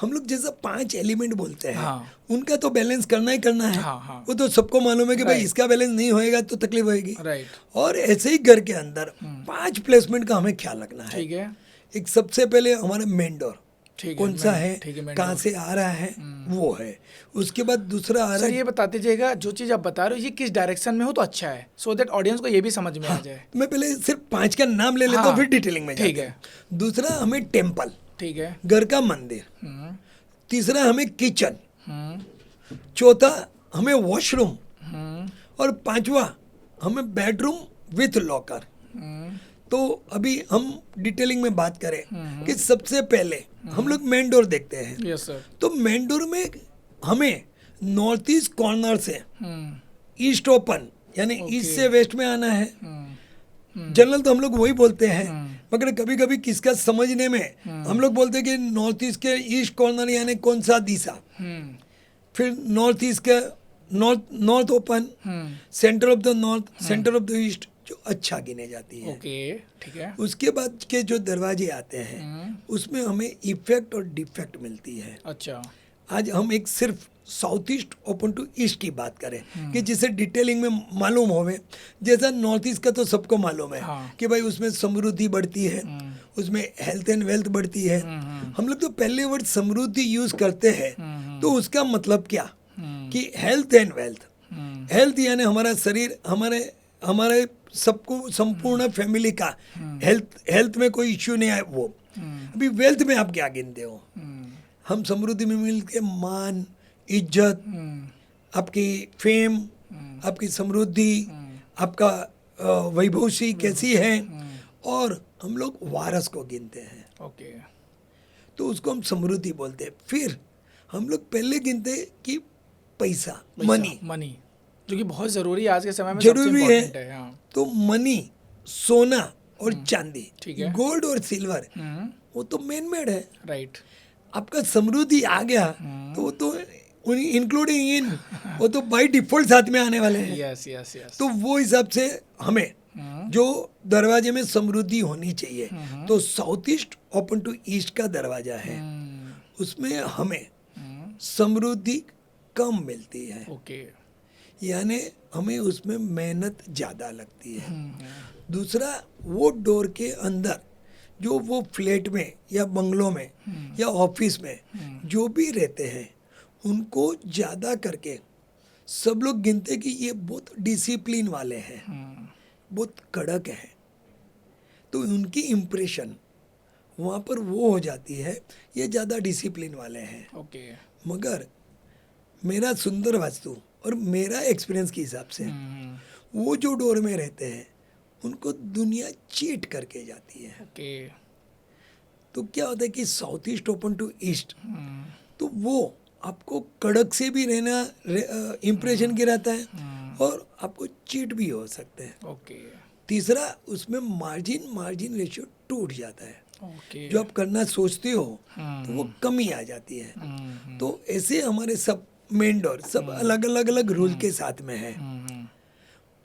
हम लोग जैसा 5 एलिमेंट बोलते हैं, हाँ। उनका तो बैलेंस करना ही करना है। हाँ, हाँ। वो तो सबको मालूम है कि भाई Right. इसका बैलेंस नहीं होएगा तो तकलीफ होएगी। राइट, और ऐसे ही घर के अंदर 5 प्लेसमेंट का हमें ख्याल रखना है। ठीक है, एक सबसे पहले हमारा मेन डोर ठीक है, कौन सा है, ठीक है, main कहाँ door। से आ रहा है, वो है। उसके बाद दूसरा आ रहा सर है, ये बता दीजिएगा जो चीज़ आप बता रहे हो ये किस डायरेक्शन में हो तो अच्छा है, सो दैट ऑडियंस को ये भी समझ में आ जाए। मैं पहले सिर्फ 5 का नाम ले लेता हूँ, हाँ, फिर डिटेलिंग में ठीक जाते है। हैं। दूसरा हमें टेम्पल, ठीक है, घर का मंदिर। हम्म, तीसरा हमें किचन। हम्म, चौथा हमें वॉशरूम। हम्म, और पांचवा हमें बेडरूम विथ लॉकर। हम्म, तो अभी हम डिटेलिंग में बात करें कि सबसे पहले हम लोग मेन डोर देखते हैं। यस सर, तो मेन डोर में हमें नॉर्थ ईस्ट कॉर्नर से हम्म, ईस्ट ओपन यानी Okay. ईस्ट से वेस्ट में आना है। हम्म, जनरल तो हम लोग वही बोलते हैं, मगर कभी कभी किसका समझने में हम लोग बोलते हैं कि नॉर्थ ईस्ट के ईस्ट कॉर्नर यानी कौन सा दिशा, हम्म, फिर नॉर्थ ईस्ट का north open, centre of the north, centre of the east जो अच्छा गिने जाती है। ओके, ठीक है, उसके बाद के जो दरवाजे आते हैं उसमें हमें इफेक्ट और डिफेक्ट मिलती है। अच्छा, आज हम एक सिर्फ south east open to east की बात करें कि जिसे डिटेलिंग में मालूम होवे। जैसा नॉर्थ ईस्ट का तो सबको मालूम है हाँ। कि भाई उसमें समृद्धि बढ़ती है, उसमें हेल्थ एंड वेल्थ बढ़ती है। हम लोग तो पहले वर्ड समृद्धि यूज करते हैं, तो उसका मतलब क्या कि हेल्थ एंड वेल्थ। हेल्थ यानी हमारा शरीर, हमारे सबको संपूर्ण फैमिली का हेल्थ में कोई इश्यू नहीं है वो। अभी वेल्थ में आप क्या गिनते हो? हम समृद्धि में मिल के मान, इज्जत, आपकी फेम, आपकी समृद्धि, आपका वैभवशी कैसी है, और हम लोग वारस को गिनते हैं, ओके, तो उसको हम समृद्धि बोलते हैं। फिर हम लोग पहले गिनते हैं कि पैसा, मनी मनी, जो कि बहुत जरूरी है आज के समय में, जरूरी सबसे है। important है, हाँ, तो मनी, सोना और चांदी, ठीक है। गोल्ड और सिल्वर, वो तो मेन मेड है। राइट, आपका समृद्धि आ गया तो वो तो इंक्लूडिंग इन वो तो बाय डिफॉल्ट साथ में आने वाले हैं। यस यस यस, तो वो हिसाब से हमें जो दरवाजे में समृद्धि होनी चाहिए, तो south east open to east का दरवाजा है, उसमें हमें समृद्धि कम मिलती है। ओके, यानी हमें उसमें मेहनत ज़्यादा लगती है। दूसरा, वो डोर के अंदर जो वो फ्लैट में या बंगलों में या ऑफिस में जो भी रहते हैं उनको ज़्यादा करके सब लोग गिनते कि ये बहुत डिसिप्लिन वाले हैं, बहुत कड़क हैं, तो उनकी इम्प्रेशन वहाँ पर वो हो जाती है, ये ज़्यादा डिसिप्लिन वाले हैं। ओके। मगर मेरा सुंदर वास्तु और मेरा एक्सपीरियंस के हिसाब से वो जो डोर में रहते हैं उनको दुनिया चीट करके जाती है। ओके। तो क्या होता है कि south east open to east, तो वो आपको कड़क से भी रहना इम्प्रेशन गिराता है और आपको चीट भी हो सकते हैं। ओके। तीसरा, उसमें मार्जिन रेशियो टूट जाता है। ओके। जो आप करना सोचते हो तो वो कमी आ जाती है। तो ऐसे हमारे सब मेन डोर सब अलग रूल के साथ में है।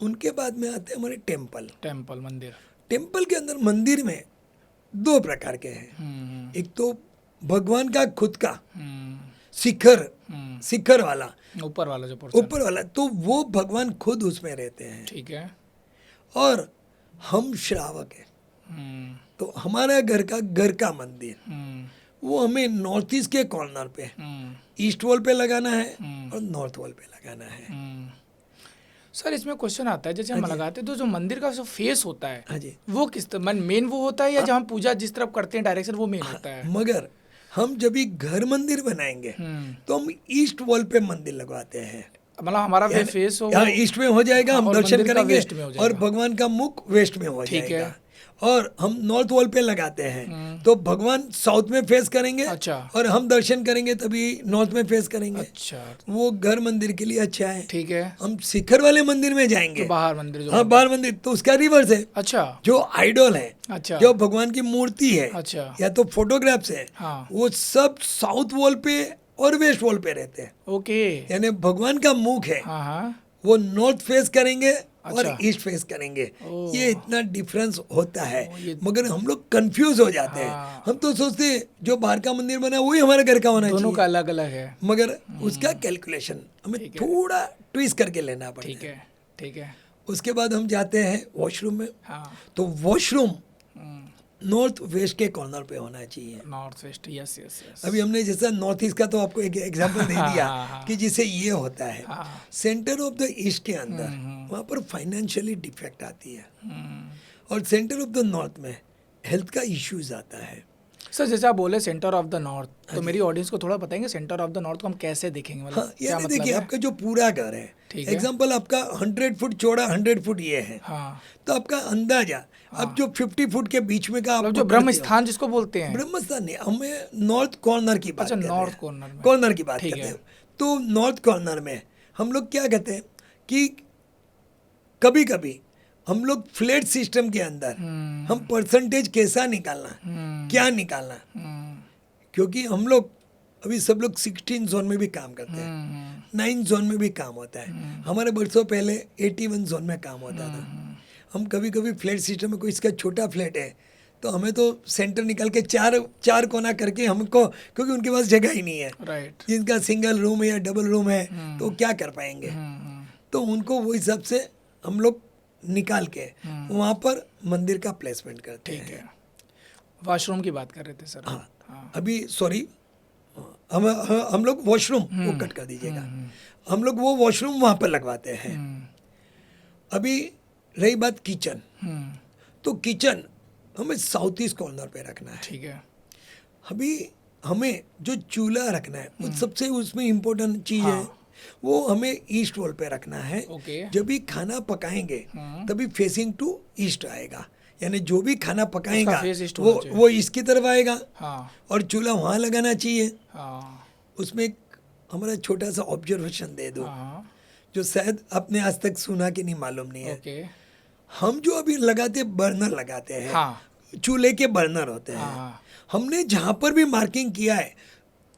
उनके बाद में आते हैं हमारे टेम्पल मंदिर। टेम्पल के अंदर मंदिर में दो प्रकार के हैं। एक तो भगवान का खुद का शिखर वाला, ऊपर वाला जो पोर्शन। ऊपर वाला, तो वो भगवान खुद उसमें रहते हैं। ठीक है। और हम श्रावक हैं, तो हमारा घर का मंदिर वो हमें नॉर्थ ईस्ट के कॉर्नर पे ईस्ट वॉल पे लगाना है और नॉर्थ वॉल पे लगाना है। सर इसमें क्वेश्चन आता है, जैसे हम लगाते हैं तो जो मंदिर का जो फेस होता है हाँ जी, वो किस तरह मेन वो होता है, या जहाँ पूजा जिस तरफ करते हैं डायरेक्शन वो मेन होता है? मगर हम जब भी घर मंदिर बनाएंगे तो हम ईस्ट वॉल पे मंदिर लगवाते हैं। मतलब हमारा फेस हो यहाँ ईस्ट में हो जाएगा, हम और दर्शन मंदिर का करेंगे वेस्ट में हो जाएगा। और भगवान का मुख वेस्ट में हो ठीक है। जाएगा। और हम नॉर्थ वॉल पे लगाते हैं तो भगवान साउथ में फेस करेंगे। अच्छा। और हम दर्शन करेंगे तभी नॉर्थ में फेस करेंगे। अच्छा। वो घर मंदिर के लिए अच्छा है। ठीक है। हम शिखर वाले मंदिर में जाएंगे, तो बाहर मंदिर जो हाँ बाहर मंदिर, तो उसका रिवर्स है। अच्छा। जो आइडल है, अच्छा। जो भगवान की मूर्ति है, अच्छा। या तो फोटोग्राफ्स है, हाँ। वो सब साउथ वॉल पे और वेस्ट वॉल पे रहते हैं। ओके। यानी भगवान का मुख है हाँ हाँ। वो नॉर्थ फेस करेंगे और अच्छा। ईस्ट फेस करेंगे। ओह। ये इतना डिफरेंस होता है। ये- मगर हम लोग कंफ्यूज हो जाते हैं। हाँ। हम तो सोचते हैं जो बाहर का मंदिर बना है वही हमारे घर का होना दोनों चाहिए। का अलग अलग है। मगर उसका कैलकुलेशन हमें ठीक है। थोड़ा ट्विस्ट करके लेना पड़ता ठीक है। है। ठीक है। उसके बाद हम जाते हैं वॉशरूम में। हाँ। तो वॉशरूम नॉर्थ वेस्ट के कॉर्नर पे होना चाहिए। North west, yes yes yes. अभी हमने जैसा नॉर्थ ईस्ट का तो आपको एक एग्जांपल दे दिया हाँ, हाँ। कि जिसे ये होता है। हाँ। सेंटर ऑफ द ईस्ट के अंदर वहाँ पर फाइनेंशियली डिफेक्ट आती है और सेंटर ऑफ द नॉर्थ में हेल्थ का इश्यूज आता है। सर जैसे आप बोले सेंटर ऑफ द नॉर्थ, तो मेरी ऑडियंस को थोड़ा बताएंगे सेंटर ऑफ द नॉर्थ को हम कैसे देखेंगे, मतलब हाँ, क्या यानी मतलब देखिए है? आपका जो पूरा घर है, ठीक है। एग्जाम्पल आपका 100 फुट चौड़ा 100 फुट ये है, हाँ। तो आपका अंदाजा अब जो 50 फुट के बीच में का मतलब आप जो ब्रह्म स्थान जिसको बोलते हैं। ब्रह्म स्थान नहीं, हमें नॉर्थ कॉर्नर की बात अच्छा, कर रहे नॉर्थ हैं। कॉर्नर में। कॉर्नर की बात ठीक करते है। हैं। तो नॉर्थ कॉर्नर में हम लोग क्या कहते हैं कि कभी कभी हम लोग फ्लैट सिस्टम के अंदर हम परसेंटेज कैसा निकालना, क्या निकालना, क्योंकि हम लोग अभी सब लोग 16 जोन में भी काम करते हैं, 9 जोन में भी काम होता है। हमारे बरसों पहले 81 जोन में काम होता था। हम कभी कभी फ्लैट सिस्टम में कोई इसका छोटा फ्लैट है तो हमें तो सेंटर निकाल के चार कोना करके हमको, क्योंकि उनके पास जगह ही नहीं है, राइट। जिनका सिंगल रूम है या डबल रूम है तो क्या कर पाएंगे। तो उनको वो हिसाब से हम लोग निकाल के वहाँ पर मंदिर का प्लेसमेंट करते ठीक हैं। है। वॉशरूम की बात कर रहे थे सर। हाँ, हाँ। अभी सॉरी, हम लोग वॉशरूम वो कट कर दीजिएगा, हम लोग वो वॉशरूम वहाँ पर लगवाते हैं। अभी रही बात किचन, तो किचन हमें साउथ ईस्ट कॉर्नर पे रखना है। ठीक है। अभी हमें जो चूल्हा रखना है वो सबसे उसमें इम्पोर्टेंट चीज़ है, वो हमें ईस्ट वॉल पे रखना है। ओके। जब भी खाना पकाएंगे तभी फेसिंग टू ईस्ट आएगा, यानी जो भी खाना पकाएगा face east होना चाहिए। वो इसकी तरफ आएगा हाँ। और चूल्हा वहाँ लगाना चाहिए। हाँ। उसमें एक हमारा छोटा सा ऑब्जर्वेशन दे दो, हाँ। जो शायद आपने आज तक सुना कि नहीं मालूम नहीं है। ओके। हम जो अभी लगाते बर्नर लगाते हैं, हाँ। चूल्हे के बर्नर होते हैं, हाँ। हमने जहाँ पर भी मार्किंग किया है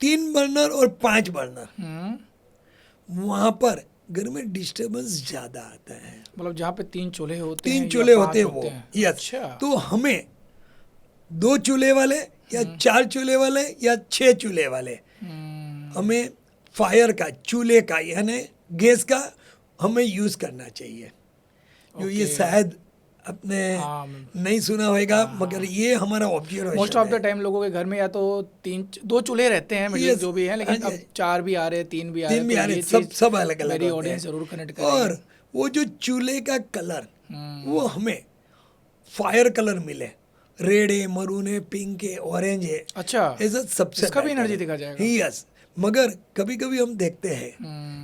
3 बर्नर और 5 बर्नर, वहाँ पर घर में डिस्टर्बेंस ज़्यादा आता है। मतलब जहाँ पे 3 चूल्हे होते हैं 3 या चूल्हे 5 होते हैं वो, यस। अच्छा। तो हमें 2 चूल्हे वाले या 4 चूल्हे वाले या 6 चूल्हे वाले, हमें फायर का, चूल्हे का यानी गैस का हमें यूज करना चाहिए। जो ये Okay. शायद अपने हाँ, नहीं सुना होगा, मगर ये हमारा observation most of the time लोगों के घर में या तो दो चूल्हे रहते हैं मिडिल Yes, जो भी है, लेकिन हाँ जी, अब 4 भी आ रहे हैं, 3 भी आ रहे तीन हैं, भी तो आ रहे ये सब चीज सब अलग अलग मेरी होते ऑडियंस हैं। जरूर कनेक्ट और करेगी। वो जो चूल्हे का कलर वो हमें फायर कलर मिले, रेड है, मरून है, पिंक है, ऑरेंज है, अच्छा, ऐसा सबसे इसका भी better एनर्जी है। दिखा जाएगा। यस, मगर कभी कभी हम देखते हैं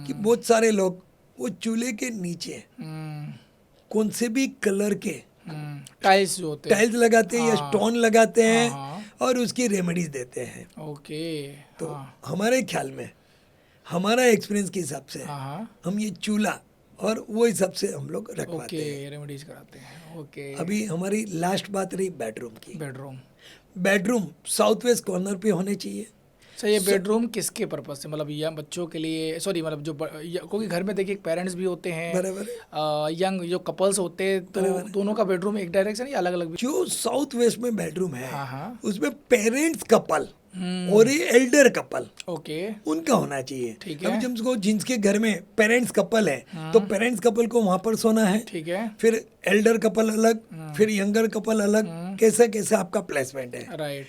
कि बहुत सारे लोग वो चूल्हे के नीचे कौन से भी कलर के टाइल्स जो होते हैं। टाइल्स लगाते हैं या हाँ, स्टोन लगाते हैं हाँ, और उसकी रेमेडीज देते हैं। ओके, तो हाँ, हमारे ख्याल में, हमारा एक्सपीरियंस के हिसाब से, हाँ, हाँ, हम ये चूल्हा और वो हिसाब से हम लोग रखवाते ओके, हैं। रेमेडीज कराते हैं, ओके। अभी हमारी लास्ट बात रही बेडरूम की। Bedroom, bedroom south west corner पे होने चाहिए। सर ये बेडरूम किसके पर्पज से, मतलब या बच्चों के लिए, सॉरी मतलब जो क्योंकि घर में देखिए पेरेंट्स भी होते हैं, बराबर यंग जो कपल्स होते हैं, तो दोनों का बेडरूम एक डायरेक्शन या अलग अलग भी? जो साउथ वेस्ट में बेडरूम है, हाँ, हाँ, उसमें पेरेंट्स कपल और ये एल्डर कपल, ओके, उनका होना चाहिए। ठीक है। अभी जिसको जिनके घर में पेरेंट्स कपल है, तो पेरेंट्स कपल को वहां पर सोना है, ठीक है, फिर एल्डर कपल अलग, फिर यंगर कपल अलग, कैसे कैसे आपका प्लेसमेंट है। राइट,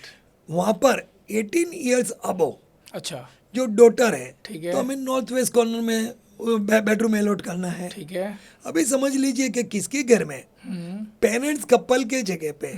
वहां पर 18 इयर्स अबो अच्छा, जो डॉटर है, ठीक है, तो हमें नॉर्थ वेस्ट कॉर्नर में बेडरूम अलॉट करना है। ठीक है, अभी समझ लीजिए कि किसके घर में पेरेंट्स कपल के जगह पे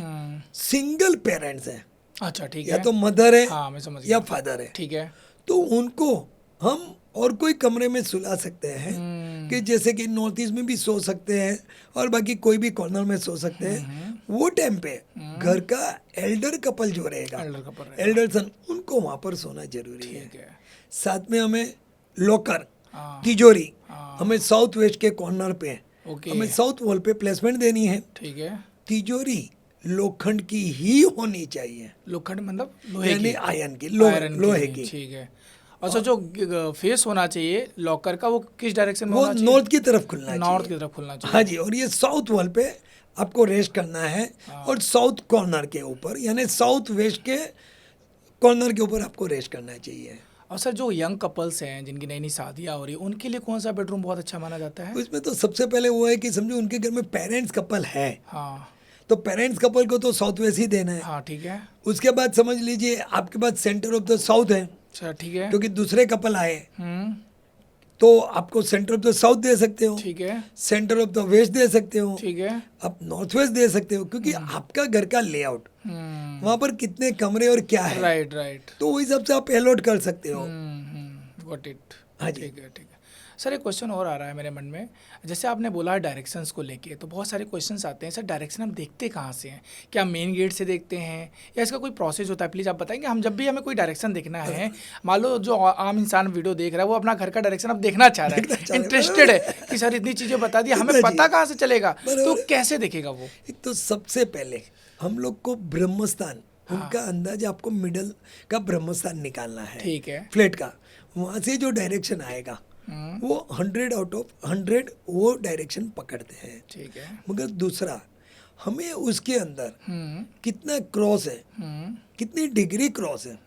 सिंगल पेरेंट्स है, अच्छा, ठीक या है, तो मदर है हाँ मैं समझ या गया, फादर है, ठीक है, तो उनको हम और कोई कमरे में सुला सकते हैं कि जैसे कि नॉर्थ ईस्ट में भी सो सकते हैं और बाकी कोई भी कॉर्नर में सो सकते हैं। वो टाइम पे घर का एल्डर कपल जो रहेगा, एल्डर कपल रहेगा, एल्डर सन, उनको वहां पर सोना जरूरी है। ठीक है, साथ में हमें लॉकर, हाँ, तिजोरी, हाँ, हमें साउथ वेस्ट के कॉर्नर पे, ओके, हमें साउथ वॉल पे प्लेसमेंट देनी है। ठीक है, तिजोरी लोखंड की ही होनी चाहिए, लोखंड मतलब लोहे यानी की, आयरन की, आयरन लोहे की, की। ठीक है। अच्छा, जो फेस होना चाहिए लॉकर का, वो किस डायरेक्शन में वो होना चाहिए? नॉर्थ की तरफ खुलना नॉर्थ चाहिए। की तरफ खुलना चाहिए। हाँ जी, और ये साउथ वॉल पे आपको रेस्ट करना है, और साउथ कॉर्नर के ऊपर, यानी साउथ वेस्ट के कॉर्नर के ऊपर आपको रेस्ट करना चाहिए। और सर जो यंग कपल्स हैं जिनकी नई नई शादियाँ हो रही है, उनके लिए कौन सा बेडरूम बहुत अच्छा माना जाता है? उसमें तो सबसे पहले वो है कि समझो उनके घर में पेरेंट्स कपल है, हाँ, तो पेरेंट्स कपल को तो साउथ वेस्ट ही देना है। हाँ, ठीक है, उसके बाद समझ लीजिए आपके पास सेंटर ऑफ द साउथ है, सर ठीक है, क्योंकि दूसरे कपल आए तो आपको सेंटर ऑफ द साउथ दे सकते हो, ठीक है, सेंटर ऑफ द वेस्ट दे सकते हो, ठीक है, आप नॉर्थ वेस्ट दे सकते हो, क्योंकि आपका घर का लेआउट, वहां पर कितने कमरे और क्या है, राइट, राइट, तो वो हिसाब से आप अलॉट कर सकते हो। गॉट इट, हाँ जी। ठीक है, ठीक है। सर एक क्वेश्चन और आ रहा है मेरे मन में, जैसे आपने बोला डायरेक्शंस को लेके, तो बहुत सारे क्वेश्चंस आते हैं सर, डायरेक्शन हम देखते कहाँ से हैं? क्या मेन गेट से देखते हैं या इसका कोई प्रोसेस होता है? प्लीज़ आप बताएंगे। हम जब भी हमें कोई डायरेक्शन देखना है, मान लो जो आम इंसान वीडियो देख रहा है वो अपना घर का डायरेक्शन अब देखना चाह रहा है, इंटरेस्टेड है कि सर इतनी चीज़ें बता दी, हमें पता कहाँ से चलेगा, तो कैसे देखेगा वो? एक तो सबसे पहले हम लोग को ब्रह्मस्थान, उनका अंदाजा आपको मिडल का ब्रह्मस्थान निकालना है, ठीक है, फ्लैट का। वहां से जो डायरेक्शन आएगा वो 100 आउट ऑफ 100 वो डायरेक्शन पकड़ते हैं। ठीक है, मगर दूसरा, हमें उसके अंदर कितना क्रॉस है, कितनी डिग्री क्रॉस है,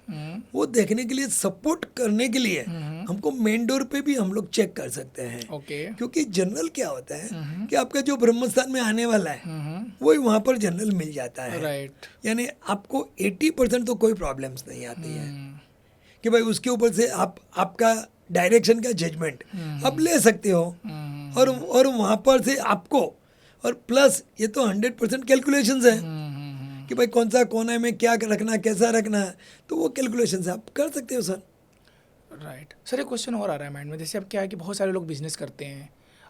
वो देखने के लिए, सपोर्ट करने के लिए हमको मेन डोर पे भी हम लोग चेक कर सकते हैं। ओके, क्योंकि जनरल क्या होता है कि आपका जो ब्रह्मस्थान में आने वाला है वही वहां पर जनरल मिल जाता है, राइट, यानी आपको 80% तो कोई प्रॉब्लम्स नहीं आती है कि भाई उसके ऊपर से आपका डायरेक्शन का जजमेंट आप ले सकते हो, और वहाँ पर से आपको, और प्लस ये तो 100% कैलकुलेशंस है कि भाई कौन सा कोने में क्या रखना, कैसा रखना है, तो वो कैलकुलेशंस आप कर सकते हो सर। राइट। सर एक क्वेश्चन और आ रहा है माइंड में, जैसे अब क्या है कि बहुत सारे लोग बिजनेस करते हैं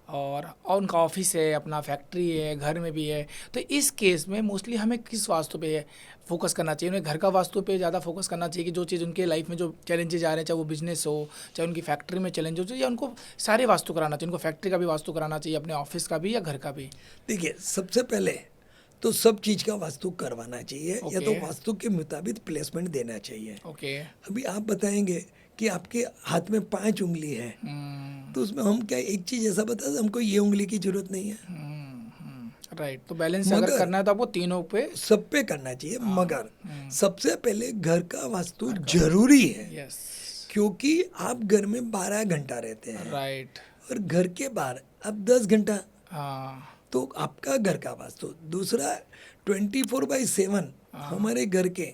और उनका ऑफिस है, अपना फैक्ट्री है, घर में भी है, तो इस केस में मोस्टली हमें किस वास्तु पे फोकस करना चाहिए? उन्हें घर का वास्तु पे ज़्यादा फोकस करना चाहिए कि जो चीज़ उनके लाइफ में जो चैलेंजेस आ रहे हैं, चाहे वो बिजनेस हो, चाहे उनकी फैक्ट्री में चैलेंज हो, या उनको सारे वास्तु कराना चाहिए? उनको फैक्ट्री का भी वास्तु कराना चाहिए, अपने ऑफिस का भी, या घर का भी? देखिए, सबसे पहले तो सब चीज़ का वास्तु करवाना चाहिए, या तो वास्तु के मुताबिक प्लेसमेंट देना चाहिए। ओके, अभी आप बताएंगे कि आपके हाथ में 5 उंगली है, तो उसमें हम क्या एक चीज़ ऐसा बता दें, हमको ये उंगली की जरूरत नहीं है, राइट, तो बैलेंस अगर करना है तो आपको तीनों पे, सब पे करना चाहिए। मगर सबसे पहले घर का वास्तु जरूरी है, यस, क्योंकि आप घर में 12 घंटा रहते हैं, राइट, और घर के बाहर अब 10 घंटा, हाँ तो आपका घर का वास्तु। दूसरा 24/7 हमारे घर के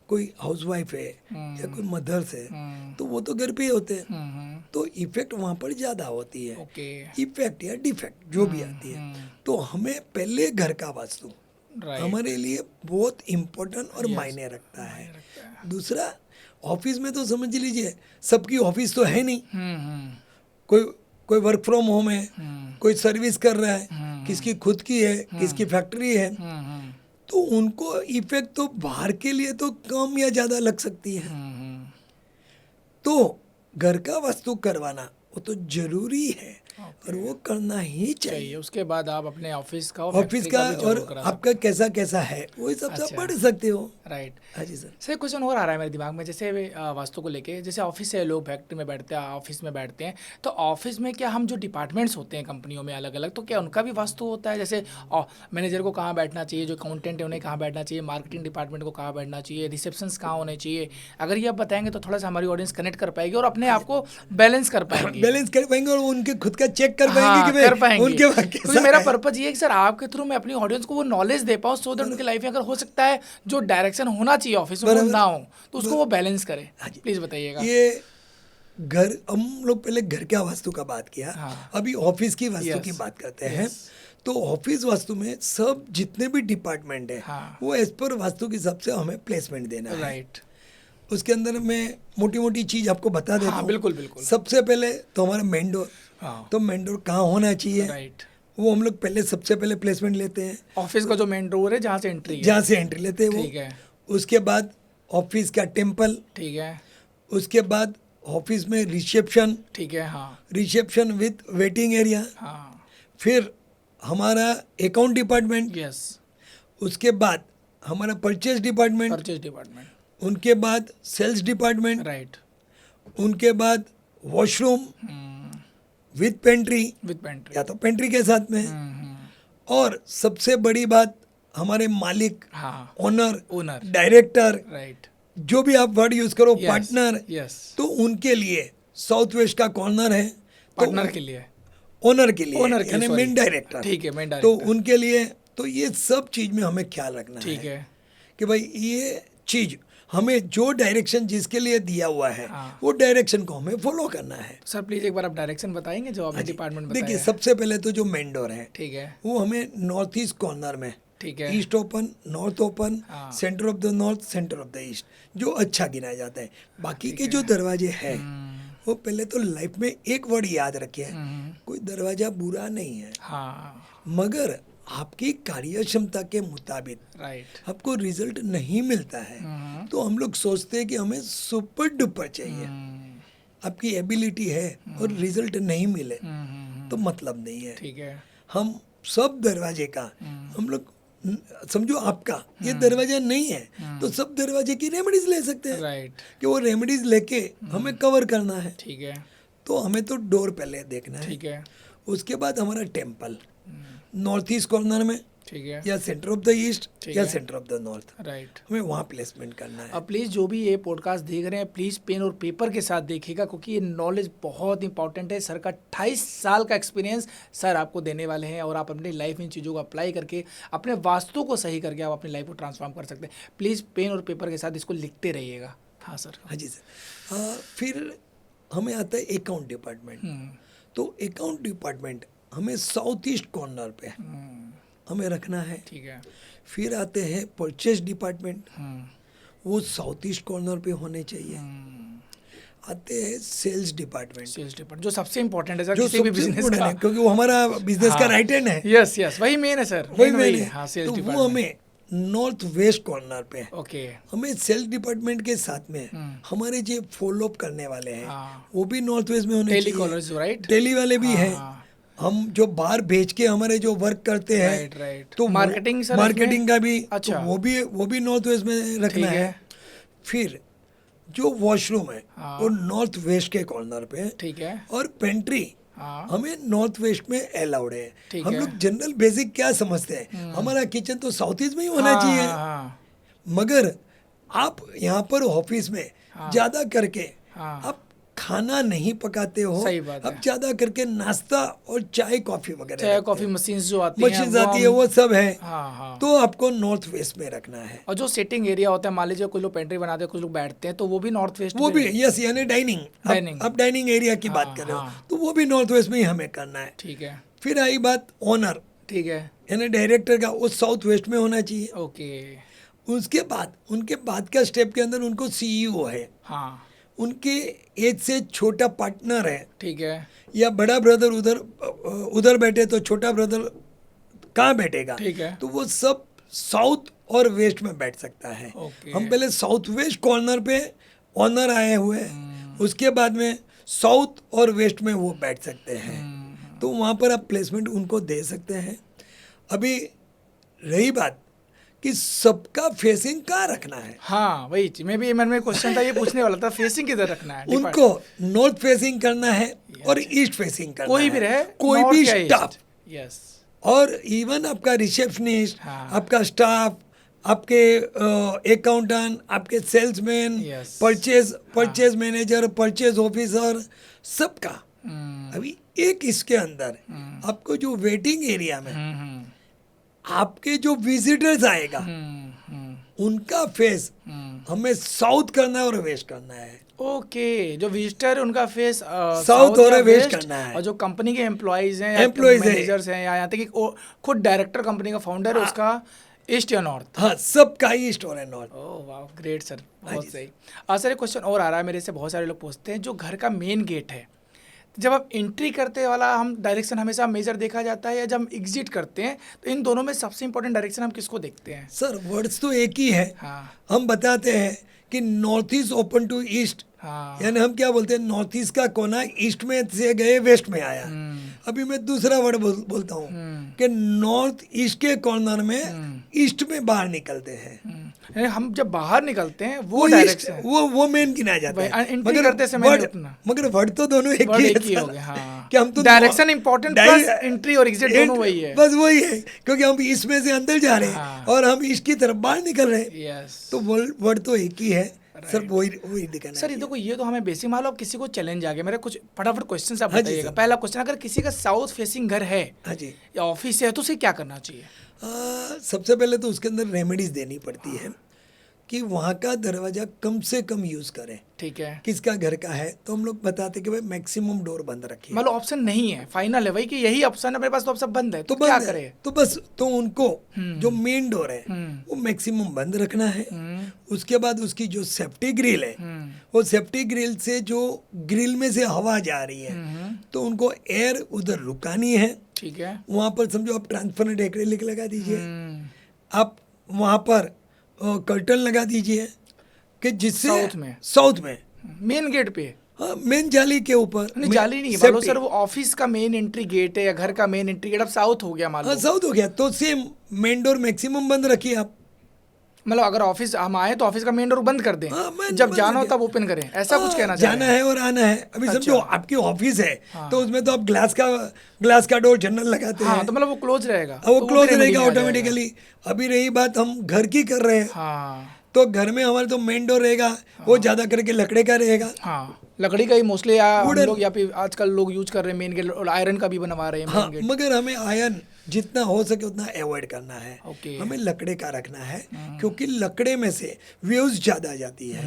कोई हाउसवाइफ है या कोई मदर्स है तो वो तो घर पे ही होते हैं, तो इफेक्ट वहाँ पर ज़्यादा होती है, ओके इफेक्ट या डिफेक्ट जो भी आती है। तो हमें पहले घर का वास्तु राइट हमारे लिए बहुत इम्पोर्टेंट और मायने रखता है। दूसरा ऑफिस में तो समझ लीजिए सबकी ऑफिस तो है नहीं, कोई कोई वर्क फ्रॉम होम है, कोई सर्विस कर रहा है, किसकी खुद की है, किसकी फैक्ट्री है, तो उनको इफेक्ट तो बाहर के लिए तो कम या ज़्यादा लग सकती है। तो घर का वास्तु करवाना वो तो जरूरी है और वो करना ही चाहिए। उसके बाद आप अपने ऑफिस का और ऑफिस फैक्ट्री का भी जरूर और करा आपका कैसा कैसा है वो हिसाब से आप अच्छा। पढ़ सकते हो। राइट हाँ जी सर। सर क्वेश्चन और आ रहा है मेरे दिमाग में, जैसे वास्तु को लेके, जैसे ऑफिस से लोग फैक्ट्री में बैठते हैं, ऑफिस में बैठते हैं, तो ऑफिस में क्या हम जो डिपार्टमेंट्स होते हैं कंपनियों में अलग अलग, तो क्या उनका भी वास्तु होता है? जैसे मैनेजर को कहाँ बैठना चाहिए, जो अकाउंटेंट है उन्हें कहाँ बैठना चाहिए, मार्केटिंग डिपार्टमेंट को कहाँ बैठना चाहिए, रिसेप्शंस कहाँ होने चाहिए? अगर ये आप बताएंगे तो थोड़ा सा हमारी ऑडियंस कनेक्ट कर पाएगी और अपने आप को बैलेंस कर पाएंगे। बैलेंस कर पाएंगे और उनके खुद का चेक कर पाएंगे हाँ, कि भाई कर पाएंगे। उनके वहाँ क्योंकि कैसा मेरा है। पर्पज ये है कि सर आपके थ्रू मैं अपनी ऑडियंस को वो नॉलेज दे पाऊँ, सो दैट उनकी लाइफ में अगर हो सकता है जो डायरेक्शन होना चाहिए ऑफिस में वो बराबर। ना हो, तो उसको वो बैलेंस करे। हाँ जी। प्लीज बताइएगा। ये घर, हम लोग पहले घर का वास्तु का बात किया, हाँ। अभी ऑफिस की वास्तु Yes, की बात करते हैं। yes. तो ऑफिस वास्तु में सब जितने भी डिपार्टमेंट है हाँ। वो एज पर वास्तु के हिसाब से हमें प्लेसमेंट देना है। राइट उसके अंदर मैं मोटी मोटी चीज आपको बता देता हाँ, हूँ। बिल्कुल बिल्कुल। सबसे पहले तो हमारा मेन डोर, हाँ तो मेन डोर कहाँ होना चाहिए राइट। वो हम लोग पहले सबसे पहले प्लेसमेंट लेते हैं, ऑफिस का जो मेन डोर है जहाँ से एंट्री है। जहाँ से एंट्री लेते हैं ठीक वो। है उसके बाद ऑफिस का टेम्पल, ठीक है उसके बाद ऑफिस में रिसेप्शन, ठीक है। हाँ रिसेप्शन विथ वेटिंग एरिया, हाँ फिर हमारा अकाउंट डिपार्टमेंट, यस, उसके बाद हमारा परचेज डिपार्टमेंट, परचेज डिपार्टमेंट, उनके बाद सेल्स डिपार्टमेंट, राइट, उनके बाद washroom with pantry with pantry, या तो पेंट्री के साथ में, और सबसे बड़ी बात हमारे मालिक, हाँ ओनर, ओनर, डायरेक्टर, राइट, जो भी आप वर्ड यूज करो, Yes, पार्टनर, yes. तो उनके लिए साउथ वेस्ट का कॉर्नर है, पार्टनर के लिए, ओनर के लिए, ओनर के, यानी sorry. मेन डायरेक्टर, ठीक है, मेन तो डायरेक्टर, उनके लिए, तो ये सब चीज में हमें ख्याल रखना ठीक है है, कि भाई ये चीज हमें जो डायरेक्शन जिसके लिए दिया हुआ है हाँ। वो डायरेक्शन को हमें फॉलो करना है। तो सर प्लीज एक बार आप डायरेक्शन बताएंगे जो आपने हाँ जी। डिपार्टमेंट देखिए बताया है? सबसे पहले तो जो मेन डोर है ठीक है, वो हमें नॉर्थ ईस्ट कॉर्नर में, ठीक है, ईस्ट ओपन, नॉर्थ ओपन, हाँ। Centre of the north, centre of the east, जो अच्छा गिना जाता है। बाकी के जो दरवाजे हैं वो पहले तो लाइफ में एक वर्ड याद रखिए, कोई दरवाजा बुरा नहीं है, हाँ मगर आपकी कार्य क्षमता के मुताबिक राइट, आपको रिजल्ट नहीं मिलता है तो हम लोग सोचते हैं कि हमें सुपर डुपर चाहिए। आपकी एबिलिटी है और रिजल्ट नहीं मिले तो मतलब नहीं है। ठीक है, हम सब दरवाजे का हम लोग समझो आपका ये दरवाजा नहीं है तो सब दरवाजे की रेमेडीज ले सकते हैं राइट, कि वो रेमेडीज लेके हमें कवर करना है। ठीक है, तो हमें तो डोर पहले देखना है, ठीक है, उसके बाद हमारा टेम्पल नॉर्थ ईस्ट कॉर्नर में ठीक है, या सेंटर ऑफ द ईस्ट ठीक या है। Centre of the north, right. हमें वहाँ प्लेसमेंट करना है। अब प्लीज़ जो भी ये पॉडकास्ट देख रहे हैं प्लीज़ पेन और पेपर के साथ देखिएगा, क्योंकि ये नॉलेज बहुत इंपॉर्टेंट है। सर का 28 साल का एक्सपीरियंस सर आपको देने वाले हैं और आप अपनी लाइफ में इन चीज़ों को अप्लाई करके अपने वास्तु को सही करके आप अपनी लाइफ को ट्रांसफॉर्म कर सकते हैं। प्लीज़ पेन और पेपर के साथ इसको लिखते रहिएगा। हाँ सर। हाँ जी सर। फिर हमें आता है अकाउंट डिपार्टमेंट। तो अकाउंट डिपार्टमेंट हमें साउथ ईस्ट कॉर्नर पे हमें रखना है। ठीक है। फिर आते हैं परचेज डिपार्टमेंट, वो साउथ ईस्ट कॉर्नर पे होने चाहिए। आते हैं सेल्स डिपार्टमेंट, सेल्स डिपार्टमेंट जो सबसे इंपॉर्टेंट है सर जो किसी भी सबसे बिजनेस important का। है क्योंकि वो हमारा बिजनेस का राइट हैंड है। यस यस, वही मेन है सर, वही main मैंने, हाँ सेल्स तो वो डिपार्टमेंट। हमें नॉर्थ वेस्ट कॉर्नर पे ओके। हमें सेल्स डिपार्टमेंट के साथ में हमारे जो फॉलो अप करने वाले हैं हाँ। वो भी नॉर्थ वेस्ट में होने टेली चाहिए। Callers right. टेली वाले भी हैं। हाँ। हम जो बाहर भेज के हमारे जो वर्क करते हैं, राइट राइट। तो मार्केटिंग सर, मार्केटिंग का भी, अच्छा। तो वो भी नॉर्थ वेस्ट में रखना ठीक है। है। फिर जो वॉशरूम है हाँ। वो नॉर्थ वेस्ट के कॉर्नर पे है। ठीक है। और पेंट्री हाँ हमें नॉर्थ वेस्ट में अलाउड है। ठीक हम है। लोग जनरल बेसिक क्या समझते हैं, हमारा किचन तो साउथ ईस्ट में ही होना हाँ, चाहिए। हाँ, मगर आप यहाँ पर ऑफिस में हाँ। ज्यादा करके हाँ। आप खाना नहीं पकाते हो, सही बात है। अब ज्यादा करके नाश्ता और चाय कॉफी वगैरह चाय रखते कॉफी हो। मशीन जो आती हैं मशीन वो आती है, वो सब है। हाँ हाँ। तो आपको नॉर्थ वेस्ट में रखना है। और जो सिटिंग एरिया होता है, मान लीजिए कुछ लोग पेंट्री बनाते हैं, कुछ लोग बैठते हैं, तो वो भी नॉर्थ वेस्ट वो में? भी यस, यानी डाइनिंग। डाइनिंग। अब डाइनिंग एरिया की हाँ, बात कर रहे हो, हाँ। तो वो भी नॉर्थ वेस्ट में ही हमें करना है। ठीक है। फिर आई बात ओनर, ठीक है। यानी डायरेक्टर का, वो साउथ वेस्ट में होना चाहिए। ओके। उसके बाद उनके बाद का स्टेप के अंदर उनको सीईओ है, हाँ। उनके एज से छोटा पार्टनर है, ठीक है। या बड़ा ब्रदर उधर बैठे तो छोटा ब्रदर कहाँ बैठेगा। ठीक है। तो वो सब साउथ और वेस्ट में बैठ सकता है। ओके। हम पहले साउथ वेस्ट कॉर्नर पे ऑनर आए हुए हैं, उसके बाद में साउथ और वेस्ट में वो बैठ सकते हैं। तो वहाँ पर आप प्लेसमेंट उनको दे सकते हैं। अभी रही बात कि सबका फेसिंग कहाँ रखना है, हाँ वही चीज, मैं भी मन में क्वेश्चन था ये पूछने वाला था, फेसिंग किधर रखना है? उनको नॉर्थ फेसिंग करना है और ईस्ट फेसिंग करना कोई है। भी रहे, कोई नॉर्थ भी या स्टाफ, ईस्ट। यस। और इवन आपका रिसेप्शनिस्ट, हाँ। आपका स्टाफ, आपके अकाउंटेंट, आपके salesman, Yes. Purchase manager, purchase officer, सबका। अभी एक इसके अंदर आपको जो वेटिंग एरिया में आपके जो विजिटर्स आएगा उनका फेस हमें साउथ करना है और वेस्ट करना है। ओके, जो विजिटर है उनका फेस साउथ और या वेस्ट वेस्ट करना है। और जो कंपनी के एम्प्लॉइज हैं या Employees हैं। मैनेजर्स हैं या यहाँ तक कि खुद डायरेक्टर कंपनी का फाउंडर है उसका ईस्ट या नॉर्थ? हाँ, सबका ईस्ट और नॉर्थ। ओह वाह, ग्रेट सर, हाँ बहुत जी। सही। सर एक क्वेश्चन और आ रहा है मेरे से, बहुत सारे लोग पूछते हैं, जो घर का मेन गेट है, जब आप एंट्री करते वाला हम डायरेक्शन हमेशा मेजर देखा जाता है, या जब हम एग्जिट करते हैं तो इन दोनों में सबसे इंपॉर्टेंट डायरेक्शन हम किसको देखते हैं? सर वर्ड्स तो एक ही है। हाँ। हम बताते हैं कि north is open to east, हाँ। यानी हम क्या बोलते हैं, नॉर्थ ईस्ट का कोना ईस्ट में से गए वेस्ट में आया। अभी मैं दूसरा वर्ड बोलता हूँ कि नॉर्थ ईस्ट के कॉर्नर में ईस्ट में बाहर निकलते हैं। यानी हम जब बाहर निकलते हैं वो ईस्ट, डायरेक्शन, वो मेन गिना जाता वही, है। entry करते समय नहीं उतना। मगर वर्ड तो दोनों एक वर्ड ही एक ही है हो सर। गया। हाँ। कि हम तो डायरेक्शन इंपॉर्टेंट प्लस एंट्री और एग्जिट दोनों वही है। बस वही है, क्योंकि हम ईस्ट में से अंदर जा रहे हैं हाँ। और हम ईस्ट की तरफ बाहर निकल रहे हैं। यस। तो वर्ड तो एक ही है सर, वही दिखाना सर ये है। देखो, ये तो हमें बेसिक मालूम, अब किसी को चैलेंज आ गया, मेरे कुछ फटाफट क्वेश्चन आप हाँ जी बताइएगा। सर। पहला क्वेश्चन, अगर किसी का साउथ फेसिंग घर है हाँ जी। या ऑफिस है तो उसे क्या करना चाहिए? सबसे पहले तो उसके अंदर रेमेडीज देनी पड़ती है कि वहाँ का दरवाजा कम से कम यूज करें। ठीक है। किसका घर का है तो हम लोग बताते कि भाई मैक्सिमम डोर बंद रखिए। मतलब ऑप्शन नहीं है, फाइनल है भाई कि यही ऑप्शन है मेरे पास, तो अब सब बंद है, तो बंद क्या है। करे? तो बस तो उनको जो मेन डोर है वो मैक्सिमम बंद रखना है। उसके बाद उसकी जो सेफ्टी ग्रिल है, वो सेफ्टी ग्रिल से जो ग्रिल में से हवा जा रही है तो उनको एयर उधर रुकानी है। ठीक है। वहाँ पर समझो आप ट्रांसपेरेंट एक्रेलिक लगा दीजिए, आप वहाँ पर कर्टन लगा दीजिए कि जिससे साउथ में मेन गेट पे, हाँ, मेन जाली के ऊपर नहीं जाली नहीं, मान लो सर वो ऑफिस का मेन एंट्री गेट है या घर का मेन एंट्री गेट, अब साउथ हो गया मान लो। हाँ, साउथ हो गया तो सेम मेन डोर मैक्सिमम बंद रखिए आप। मतलब अगर ऑफिस हम आए तो ऑफिस का मेन डोर बंद कर दें, हाँ, जब जाना हो तब ओपन करें, ऐसा कुछ कहना चाहिए? जाना है और आना है। अभी समझो आपकी ऑफिस है तो उसमें तो आप ग्लास का डोर जनरल लगाते हैं। हाँ, तो मतलब वो क्लोज रहेगा, वो तो क्लोज भी remedy रहेगा में आ जाएगा। ऑटोमेटिकली। अभी रही बात हम घर की कर रहे हैं हाँ। तो घर में हमारे तो मेन डोर रहेगा वो ज्यादा करके लकड़े का रहेगा। हाँ, लकड़ी का ही मोस्टली, या हम लोग या फिर आजकल लोग यूज कर रहे हैं मेन गेट, और आयरन का भी बनवा रहे हैं हाँ, मेन गेट। मगर हमें आयरन जितना हो सके उतना अवॉइड करना है। ओके। हमें लकड़े का रखना है क्योंकि लकड़े में से वेव्स ज़्यादा जाती है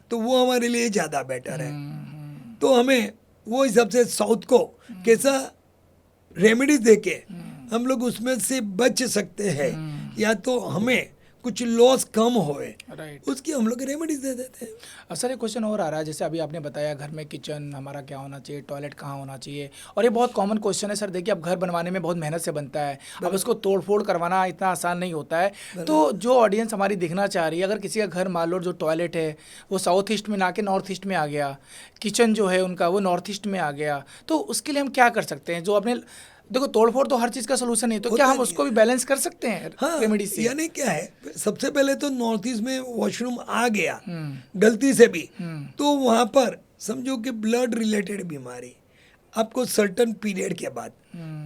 तो वो हमारे लिए ज़्यादा बेटर है। तो हमें वो हिसाब से साउथ को कैसा रेमेडीज देके हम लोग उसमें से बच सकते हैं, या तो हमें कुछ लॉस कम होए राइट। उसकी हम लोग रेमेडीज दे देते हैं। सर एक क्वेश्चन और आ रहा है, जैसे अभी आपने बताया घर में किचन हमारा क्या होना चाहिए, टॉयलेट कहाँ होना चाहिए, और ये बहुत कॉमन क्वेश्चन है सर। देखिए अब घर बनवाने में बहुत मेहनत से बनता है, अब उसको तोड़ फोड़ करवाना इतना आसान नहीं होता है। तो जो ऑडियंस हमारी देखना चाह रही है, अगर किसी का घर मान लो जो टॉयलेट है वो साउथ ईस्ट में ना के नॉर्थ ईस्ट में आ गया, किचन जो है उनका वो नॉर्थ ईस्ट में आ गया, तो उसके लिए हम क्या कर सकते हैं? जो अपने देखो तोड़फोड़ तो हर चीज का सोल्यूशन नहीं, तो क्या हम उसको भी बैलेंस कर सकते हैं रेमेडी से? यानी क्या है, सबसे पहले तो नॉर्थ ईस्ट में वॉशरूम आ गया गलती से भी तो वहां पर समझो कि ब्लड रिलेटेड बीमारी आपको सर्टन पीरियड के बाद,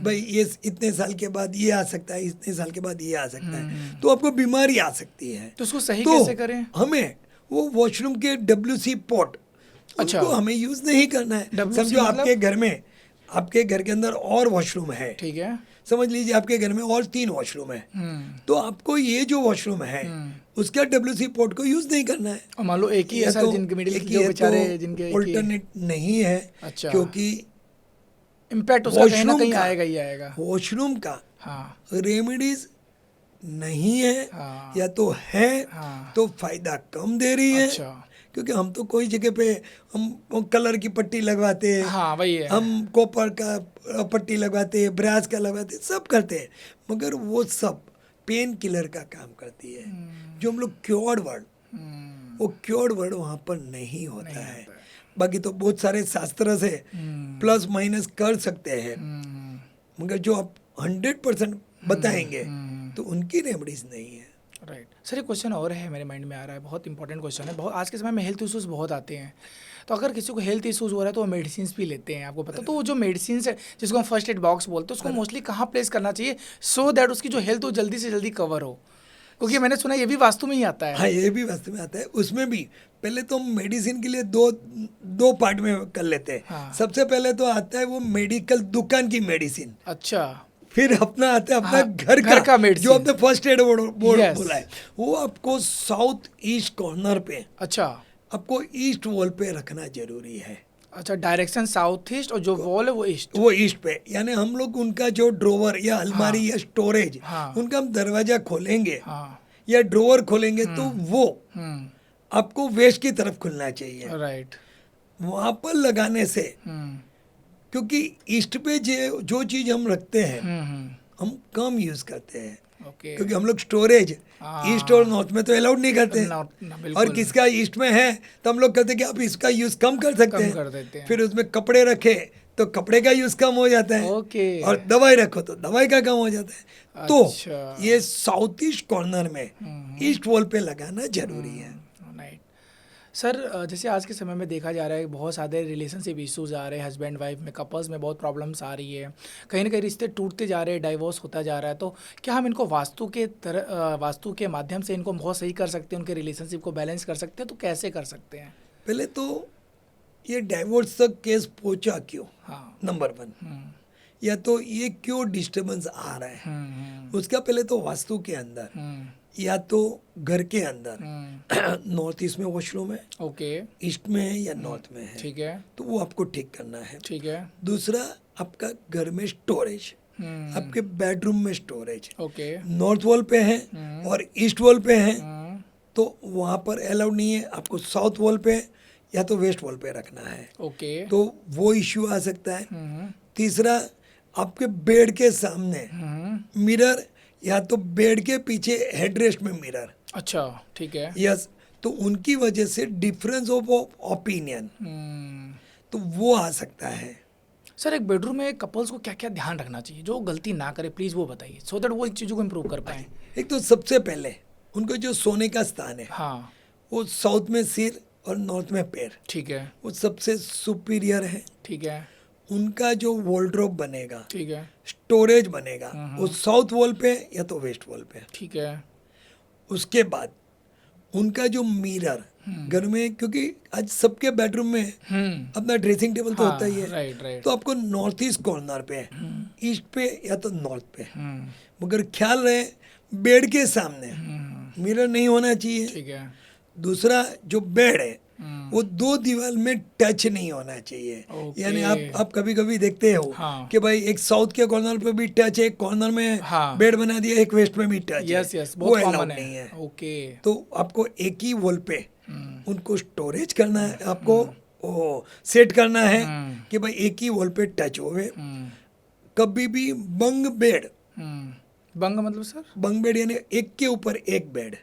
भाई ये इतने साल के बाद ये आ सकता है, इतने साल के बाद ये आ सकता है, तो आपको बीमारी आ सकती है। तो उसको सही तो कैसे करें? हमें वो वॉशरूम के WC पोर्ट अच्छा। उनको हमें यूज नहीं करना है। WC समझो मतलब? आपके घर के अंदर और वॉशरूम है, ठीक है। समझ लीजिए आपके घर में और 3 वॉशरूम है, तो आपको ये जो वॉशरूम है उसका WC पोर्ट को यूज नहीं करना है। और मान लो एक ही है सर, जिनके मिडिल जो बेचारे जिनके एक ही है। ऑल्टरनेट नहीं है, अच्छा। क्योंकि इम्पैक्ट उसका कहीं ना वॉशरूम कहीं का आएगा ही आएगा। वॉशरूम का हाँ रेमेडीज नहीं है, हाँ या तो है हाँ। तो फायदा कम दे रही है। अच्छा। क्योंकि हम तो कोई जगह पे हम कलर की पट्टी लगवाते हैं, हाँ वही है। हम कॉपर का पट्टी लगवाते हैं, ब्रास का लगवाते हैं, सब करते हैं, मगर वो सब पेन किलर का काम करती है। जो हम लोग क्योर्ड वर्ड, वो क्योर्ड वर्ड वहाँ पर नहीं होता है। बाकी तो बहुत सारे शास्त्र से प्लस माइनस कर सकते हैं, मगर जो आप 100% बताएंगे तो उनकी रेमडीज नहीं है। राइट सर, एक क्वेश्चन और है मेरे माइंड में आ रहा है, बहुत इंपॉर्टेंट क्वेश्चन है। बहुत आज के समय में हेल्थ इश्यूज बहुत आते हैं, तो अगर किसी को हेल्थ इश्यूज हो रहा है तो वो मेडिसिन भी लेते हैं, आपको पता। तो वो जो मेडिसिन है जिसको हम फर्स्ट एड बॉक्स बोलते हैं, उसको मोस्टली कहाँ प्लेस करना चाहिए सो दैट उसकी जो हेल्थ हो जल्दी से जल्दी कवर हो? क्योंकि मैंने सुना ये भी वास्तु में ही आता है। हाँ, ये भी वास्तव में आता है। उसमें भी पहले तो हम मेडिसिन के लिए दो पार्ट में कर लेते हैं। हाँ। सबसे पहले तो आता है वो मेडिकल दुकान की मेडिसिन, अच्छा। फिर अपना आता है अपना हाँ, घर का medicine। जो आपने फर्स्ट एड बोर्ड Yes। बोला है, वो आपको साउथ ईस्ट कॉर्नर पे, अच्छा आपको ईस्ट वॉल पे रखना जरूरी है। अच्छा, डायरेक्शन साउथ ईस्ट और जो वॉल है वो ईस्ट। वो ईस्ट पे, यानी हम लोग उनका जो ड्रोवर या अलमारी या स्टोरेज, हाँ। उनका हम दरवाजा खोलेंगे हाँ। या ड्रोवर खोलेंगे तो वो आपको वेस्ट की तरफ खुलना चाहिए। राइट। वहां पर लगाने से, क्योंकि ईस्ट पे जो चीज हम रखते हैं हम कम यूज करते हैं, ओके। क्योंकि हम लोग स्टोरेज हाँ। ईस्ट और नॉर्थ में तो अलाउड नहीं करते। बिल्कुल। और किसका ईस्ट में है तो हम लोग कहते हैं कि आप इसका यूज कम कर सकते कम हैं। कर देते हैं। फिर उसमें कपड़े रखे तो कपड़े का यूज कम हो जाता है, ओके। और दवाई रखो तो दवाई का कम हो जाता है। तो अच्छा। ये साउथ ईस्ट कॉर्नर में ईस्ट वॉल पे लगाना जरूरी है। राइट सर, जैसे आज के समय में देखा जा रहा है बहुत सारे रिलेशनशिप इश्यूज आ रहे हैं, हस्बैंड वाइफ में, कपल्स में बहुत प्रॉब्लम्स आ रही है, कहीं ना कहीं रिश्ते टूटते जा रहे हैं, डाइवोर्स होता जा रहा है। तो क्या हम इनको वास्तु के माध्यम से इनको बहुत सही कर सकते हैं, उनके रिलेशनशिप को बैलेंस कर सकते हैं? तो कैसे कर सकते हैं? पहले तो ये डाइवोर्स तक केस पहुंचा क्यों, हाँ। नंबर 1, या तो ये क्यों डिस्टरबेंस आ रहा है, उसका पहले तो वास्तु के अंदर या तो घर के अंदर नॉर्थ ईस्ट में वॉशरूम है, ओके, ईस्ट में है या नॉर्थ में है, ठीक है, तो वो आपको ठीक करना है। ठीक है, दूसरा, आपका घर में स्टोरेज, आपके बेडरूम में स्टोरेज ओके, नॉर्थ वॉल पे है और ईस्ट वॉल पे है, तो वहाँ पर अलाउड नहीं है, आपको साउथ वॉल पे या तो वेस्ट वॉल पे रखना है, ओके, तो वो इश्यू आ सकता है। तीसरा, आपके बेड के सामने मिरर या तो बेड के पीछे हेडरेस्ट में मिरर, अच्छा, ठीक है, यस, तो उनकी वजह से डिफरेंस ऑफ ओपिनियन, तो वो आ सकता है। सर एक बेडरूम में कपल्स को क्या क्या ध्यान रखना चाहिए जो गलती ना करे, प्लीज वो बताइए, सो दैट वो इन चीज़ों को इम्प्रूव कर पाए। एक तो सबसे पहले उनको जो सोने का स्थान है, हाँ, वो साउथ में सिर और नॉर्थ में पैर, ठीक है, वो सबसे सुपीरियर है। ठीक है, उनका जो वॉलड्रॉप बनेगा, ठीक है, स्टोरेज बनेगा, वो साउथ वॉल पे या तो वेस्ट वॉल पे। ठीक है, उसके बाद उनका जो मिरर घर में, क्योंकि आज सबके बेडरूम में अपना ड्रेसिंग टेबल तो होता ही है, राइट राइट, तो आपको नॉर्थ ईस्ट कॉर्नर पे, ईस्ट पे या तो नॉर्थ पे, मगर ख्याल रहे बेड के सामने मिरर नहीं होना चाहिए। ठीक है, दूसरा, जो बेड है वो 2 दीवार में टच नहीं होना चाहिए। ओके। यानी आप कभी कभी देखते हो हाँ। कि भाई एक साउथ के कॉर्नर पे भी टच है, एक कॉर्नर में हाँ। बेड बना दिया, एक वेस्ट में भी टच यस है, यस, वो बहुत अलाउड कॉमन नहीं है। ओके, तो आपको एक ही वॉल पे उनको स्टोरेज करना है, आपको सेट करना है कि भाई एक ही वॉल पे टच होवे। कभी भी बंग बेड, बंग मतलब सर? बंग बेड यानी एक के ऊपर एक बेड,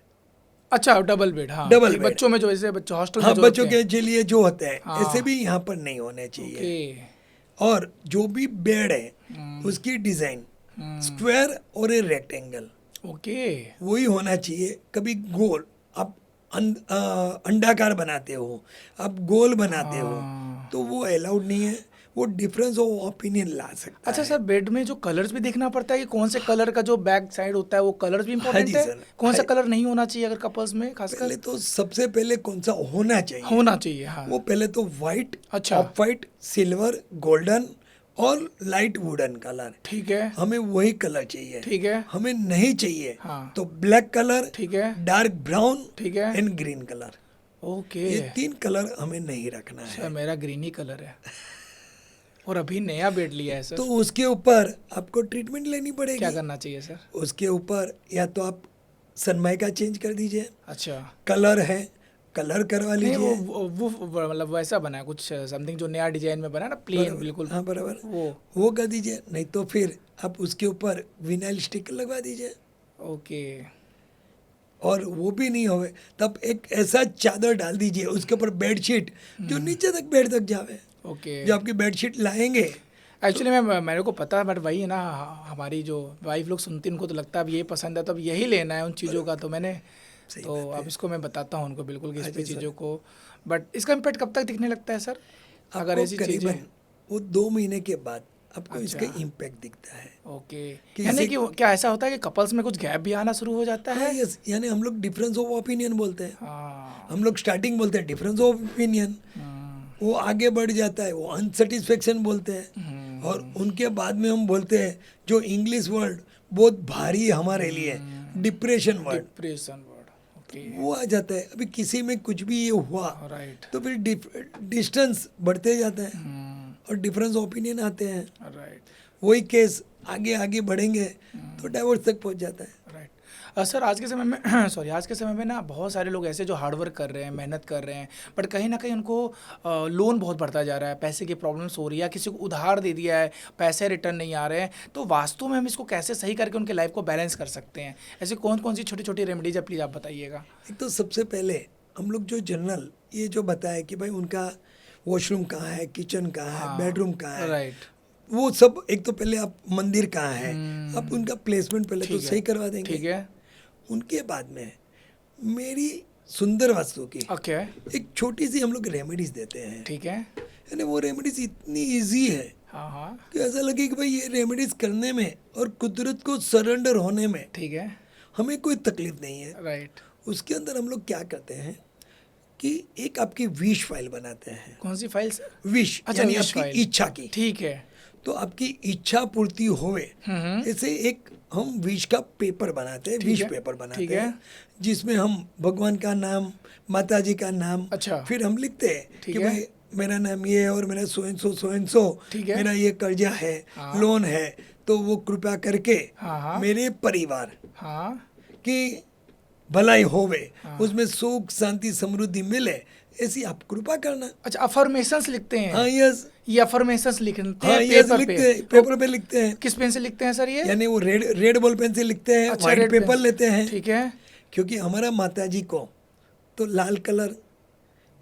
अच्छा, डबल बेड, हाँ, डबल ठीक, बेड। बच्चों में जो ऐसे बच्चों हॉस्टल में हाँ, जो बच्चों होते के लिए जो होते हैं, हाँ। ऐसे भी यहाँ पर नहीं होने चाहिए। ओके, और जो भी बेड है उसकी डिजाइन स्क्वायर और ए रेक्टेंगल, ओके, वही होना चाहिए। कभी गोल, आप अंडाकार बनाते हो, आप गोल बनाते हो, तो वो अलाउड नहीं है। वो डिफरेंस ऑफ ओपिनियन ला सकता अच्छा है। सर, बेड में जो कलर्स भी देखना पड़ता है कि कौन से कलर का जो बैक साइड होता है वो कलर्स भी हाँ इम्पोर्टेंट जी है? सर, कौन सा हाँ। कलर नहीं होना चाहिए अगर कपल्स में खासकर? पहले तो सबसे पहले कौन सा होना चाहिए, होना चाहिए, हाँ। वो पहले तो वाइट, अच्छा। ऑफ वाइट, सिल्वर, गोल्डन और लाइट वुडन कलर, ठीक है, हमें वही कलर चाहिए। ठीक है, हमें नहीं चाहिए हाँ। तो ब्लैक कलर, ठीक है, डार्क ब्राउन ठीक है। And green colour, okay. ये 3 कलर हमें नहीं रखना सर है। मेरा ग्रीन ही कलर है और अभी नया बेड लिया है सर। तो उसके ऊपर आपको ट्रीटमेंट लेनी क्या पड़ेगी। करना चाहिए सर? उसके ऊपर या तो आप सनमाइका चेंज कर दीजिए, अच्छा। कलर है कलर करवा नहीं, लीजिए। वो मतलब वैसा बना है कुछ समथिंग जो नया डिजाइन में बना है ना, प्लेन बिल्कुल। हाँ बराबर, वो वो कर दीजिए। नहीं तो फिर आप उसके ऊपर विनाइल स्टिकर लगवा दीजिए। ओके। और वो भी नहीं होवे तब एक ऐसा चादर डाल दीजिए उसके ऊपर बेडशीट जो नीचे तक बेड तक जावे। ओके। जो आपकी बेडशीट लाएंगे, एक्चुअली मैं मेरे को पता है, बट वही है ना, हमारी जो वाइफ लोग सुनती हैं उनको तो लगता है अब यही पसंद है तो अब यही लेना है उन चीज़ों का, तो मैंने सही तो बात है। अब इसको मैं बताता हूँ उनको बिल्कुल कि इस हाँ पे जी, सर। चीज़ों को। बट इसका इम्पैक्ट कब तक दिखने लगता है सर, अगर आपको ऐसी करीबन चीज़ें? वो 2 महीने के बाद आपको अच्छा। इसका इम्पैक्ट दिखता है। ओके। कि यानी इसे- कि क्या ऐसा होता है कि कपल्स में कुछ गैप भी आना शुरू हो जाता हाँ, है? यस, यानी हम लोग डिफरेंस ऑफ ओपिनियन बोलते हैं। हाँ। हम लोग स्टार्टिंग बोलते हैं डिफरेंस ऑफ ओपिनियन, वो आगे बढ़ जाता है, वो अनसेटिस्फेक्शन बोलते हैं, और उनके बाद में हम बोलते हैं जो इंग्लिश वर्ड बहुत भारी है हमारे लिए, depression word, depression word. Okay. वो आ जाता है। अभी किसी में कुछ भी ये हुआ राइट। तो फिर डिस्टेंस बढ़ते जाता है और डिफरेंस ओपिनियन आते हैं। राइट। वही केस आगे आगे बढ़ेंगे तो डाइवोर्स तक पहुंच जाता है। राइट। सर आज के समय में सॉरी, आज के समय में ना बहुत सारे लोग ऐसे जो हार्डवर्क कर रहे हैं, मेहनत कर रहे हैं, बट कहीं ना कहीं उनको लोन बहुत बढ़ता जा रहा है, पैसे की प्रॉब्लम्स हो रही है, किसी को उधार दे दिया है, पैसे रिटर्न नहीं आ रहे हैं, तो वास्तव में हम इसको कैसे सही करके उनके लाइफ को बैलेंस कर सकते हैं? ऐसे कौन कौन सी छोटी छोटी रेमेडीज है, प्लीज़ आप बताइएगा। एक तो सबसे पहले हम लोग जो जनरल ये जो बताया कि भाई उनका वॉशरूम कहाँ है, किचन कहाँ है, बेडरूम कहाँ है, राइट। वो सब एक तो पहले आप मंदिर कहाँ है, आप उनका प्लेसमेंट पहले तो ठीक है, सही करवा देंगे। ठीक है। उनके बाद में मेरी सुंदर वास्तु की ओके। एक छोटी सी हम लोग रेमेडीज देते हैं। ठीक है। यानी वो रेमेडीज इतनी इजी है हाँ हाँ। कि ऐसा लगे कि भाई ये रेमेडीज करने में और कुदरत को सरेंडर होने में ठीक है। हमें कोई तकलीफ नहीं है। राइट। उसके अंदर हम लोग क्या करते हैं कि एक आपकी विश फाइल बनाते हैं। कौन सी फाइल सर? विश अच्छा, यानी wish आपकी file। इच्छा की। ठीक है। तो आपकी इच्छा पूर्ति होवे ऐसे एक हम विश का पेपर बनाते हैं, ठीक विश है, पेपर बनाते ठीक है। हैं, जिसमें हम भगवान का नाम, माता जी का नाम, अच्छा। फिर हम लिखते हैं ठीक कि है। भाई मेरा नाम ये है और मेरा सो एंड सो, ठीक है। मेरा ये कर्जा है, हाँ। लोन है, तो वो कृपया करके हाँ हाँ। मेरे परिवार हाँ। की भलाई होवे, हाँ। उसमें सुख शांति समृद्धि मिले, ऐसी आप कृपा करना। अच्छा, अफर्मेशंस लिखते हैं? हाँ यस, ये अफर्मेशंस लिखते हाँ हैं यस पेपर लिखते पे? हैं, पेपर पे लिखते हैं। किस पेन से लिखते हैं सर ये? यानी वो रेड बॉल पेन से लिखते हैं, अच्छा, व्हाइट red पेपर pen। लेते हैं, ठीक है। क्योंकि हमारा माता जी को तो लाल कलर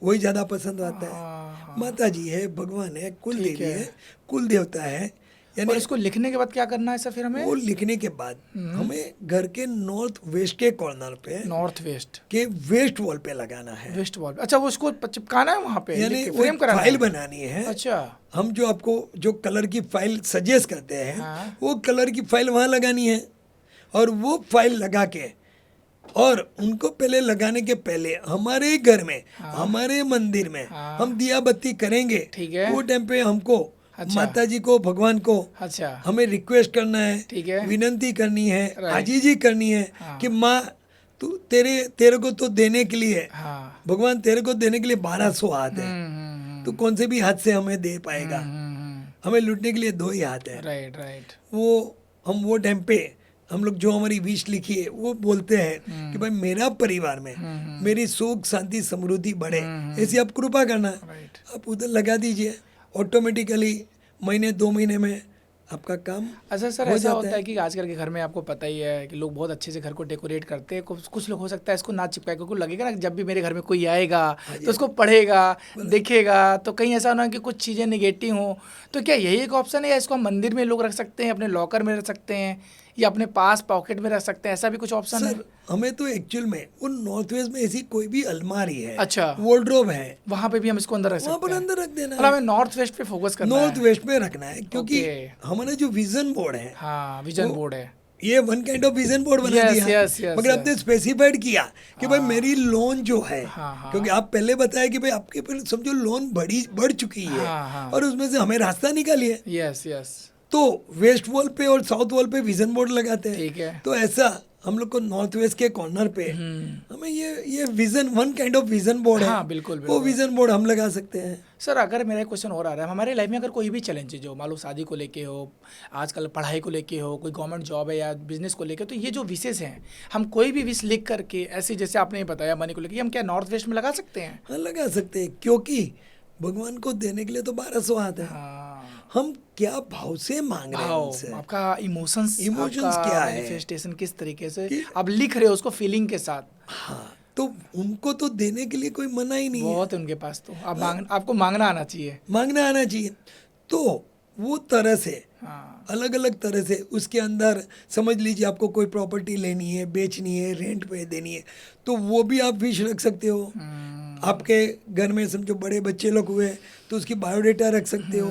वही ज़्यादा पसंद आता है। हाँ। माता जी है, भगवान है, कुल ठीक देवी है। है, कुल देवता है। यानी और इसको लिखने के बाद क्या करना है सर फिर हमें? वो लिखने के बाद हमें घर के नॉर्थ वेस्ट के कॉर्नर पे नॉर्थ वेस्ट के वेस्ट वॉल पे लगाना है। West wall. अच्छा, वो उसको चिपकाना है वहाँ पे, यानी लिख के वो फ्रेम कराना फाइल है? बनानी है। अच्छा। हम जो आपको जो कलर की फाइल सजेस्ट करते हैं, हाँ। वो कलर की फाइल वहाँ लगानी है, और वो फाइल लगा के, और उनको पहले लगाने के पहले हमारे घर में, हमारे मंदिर में हाँ। हम दिया बत्ती करेंगे। ठीक है। वो टाइम पे हमको अच्छा। माता जी को, भगवान को अच्छा। हमें रिक्वेस्ट करना है, ठीक है। विनंती करनी है, Right। आजीजी करनी है हाँ। कि माँ तू तेरे को तो देने के लिए, हाँ। भगवान तेरे को देने के लिए 1200 हाथ है, तो कौन से भी हाथ से हमें दे पाएगा, हमें लूटने के लिए 2 ही हाथ है। Right right. वो टाइम पे हम लोग जो हमारी विश लिखी है वो बोलते हैं कि भाई मेरा परिवार में मेरी सुख शांति समृद्धि बढ़े, ऐसी आप कृपा करना। राइट। आप उधर लगा दीजिए, ऑटोमेटिकली महीने 2 महीने में आपका काम अच्छा सर, हो ऐसा जाता होता है कि आजकल के घर में आपको पता ही है कि लोग बहुत अच्छे से घर को डेकोरेट करते हैं। कुछ लोग हो सकता है इसको ना चिपकाए, क्योंकि लगेगा ना कि जब भी मेरे घर में कोई आएगा तो उसको पढ़ेगा, देखेगा, तो कहीं ऐसा ना हो कि कुछ चीज़ें निगेटिव हों। तो क्या यही एक ऑप्शन है, या इसको हम मंदिर में लोग रख सकते हैं, अपने लॉकर में रख सकते हैं? या अपने पास पॉकेट में रख सकते हैं, ऐसा भी कुछ ऑप्शन है? सर हमें तो एक्चुअल में वो नॉर्थ वेस्ट में ऐसी कोई भी अलमारी है, अच्छा। वार्डरोब है, वहाँ पे भी हम इसको अंदर रख वहाँ सकते पर हैं? अंदर रख देना मतलब है। हमें नॉर्थ वेस्ट पे फोकस करना नॉर्थ है। वेस्ट में रखना है, क्योंकि ओके। हमारा जो विजन बोर्ड है, हाँ, विजन वो- बोर्ड है। ये one kind of vision board बना Yes, दिया। yes, yes, मगर yes. आपने स्पेसिफाइड किया कि भाई मेरी लोन जो है, हाँ, हाँ। क्योंकि आप पहले बताया कि भाई आपके पर समझो लोन बढ़ चुकी है, हाँ, हाँ। और उसमें से हमें रास्ता निकालिए, यस यस। तो वेस्ट वॉल पे और साउथ वॉल पे विजन बोर्ड लगाते हैं। ठीक है। तो ऐसा हम लोग को नॉर्थ वेस्ट के कॉर्नर पे हमें ये vision, one kind of vision board है, हाँ, बिल्कुल, वो बिल्कुल। विजन बोर्ड हम लगा सकते हैं। सर अगर मेरा क्वेश्चन और आ रहा है, हमारे लाइफ में अगर कोई भी चैलेंजेज हो, मान लो शादी को लेके हो, आजकल पढ़ाई को लेके हो, कोई गवर्नमेंट जॉब है या बिजनेस को लेके, तो ये जो विशेष हैं, हम कोई भी विश लिख करके ऐसे जैसे आपने बताया मनी को लेके, हम क्या नॉर्थ वेस्ट में लगा सकते हैं? हाँ लगा सकते हैं, क्योंकि भगवान को देने के लिए तो 1200 हाथ है। हाँ, हम क्या भाव से मांग रहे हैं भाव, उनसे, आपका इमोशंस क्या है, मैनिफेस्टेशन किस तरीके से कि- आप लिख रहे हो उसको फीलिंग के साथ। हाँ तो उनको तो देने के लिए कोई मना ही नहीं है, बहुत है उनके पास, तो आप आपको मांगना आना चाहिए। मांगना आना चाहिए। तो वो तरह से हाँ, अलग अलग तरह से उसके अंदर समझ लीजिए आपको कोई प्रॉपर्टी लेनी है, बेचनी है, रेंट पे देनी है, तो वो भी आप विश रख सकते हो। आपके घर में समझो बड़े बच्चे लोग हुए तो उसकी बायोडेटा रख सकते हो।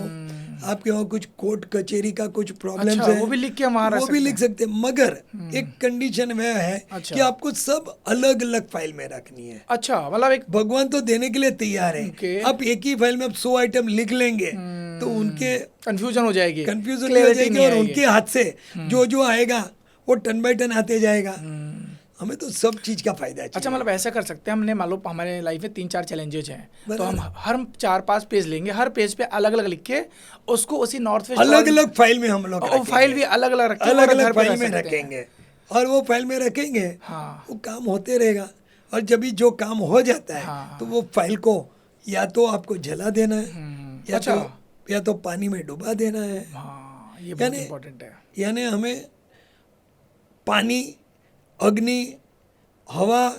आपके वहाँ कुछ कोर्ट कचहरी का कुछ प्रॉब्लम्स अच्छा, है, वो भी लिख के हम वहाँ रख वो भी सकते लिख सकते हैं, मगर एक कंडीशन वह है अच्छा। कि आपको सब अलग अलग फाइल में रखनी है। अच्छा, मतलब एक भगवान तो देने के लिए तैयार है, ओके। आप एक ही फाइल में आप 100 आइटम लिख लेंगे तो उनके कंफ्यूजन हो जाएगी, कंफ्यूजन हो clarity जाएगी, नहीं और आएगी। उनके हाथ से जो जो आएगा वो टन बाय टन आते जाएगा। हमें तो सब चीज का फायदा अच्छा, चाहिए। मतलब ऐसा कर सकते हैं, हमने मान लो हमारे लाइफ में 3-4 चैलेंजेज हैं, तो हम बराबर। हर 4-5 पेज लेंगे, हर पेज पे अलग अलग लिख के उसको उसी नॉर्थ वेस्ट अलग अलग फाइल में हम लोग और फाइल भी अलग अलग रखेंगे, अलग और घर अलग पे फाइल रख में सकते हैं। रखेंगे, और वो फाइल में रखेंगे, हाँ। वो काम होते रहेगा। और जब भी जो काम हो जाता है हाँ। तो वो फाइल को या तो आपको जला देना है, या अच्छा। या तो पानी में डुबा देना है। हाँ, ये बहुत यानी इम्पोर्टेंट है। यानी हमें पानी, अग्नि, हवा,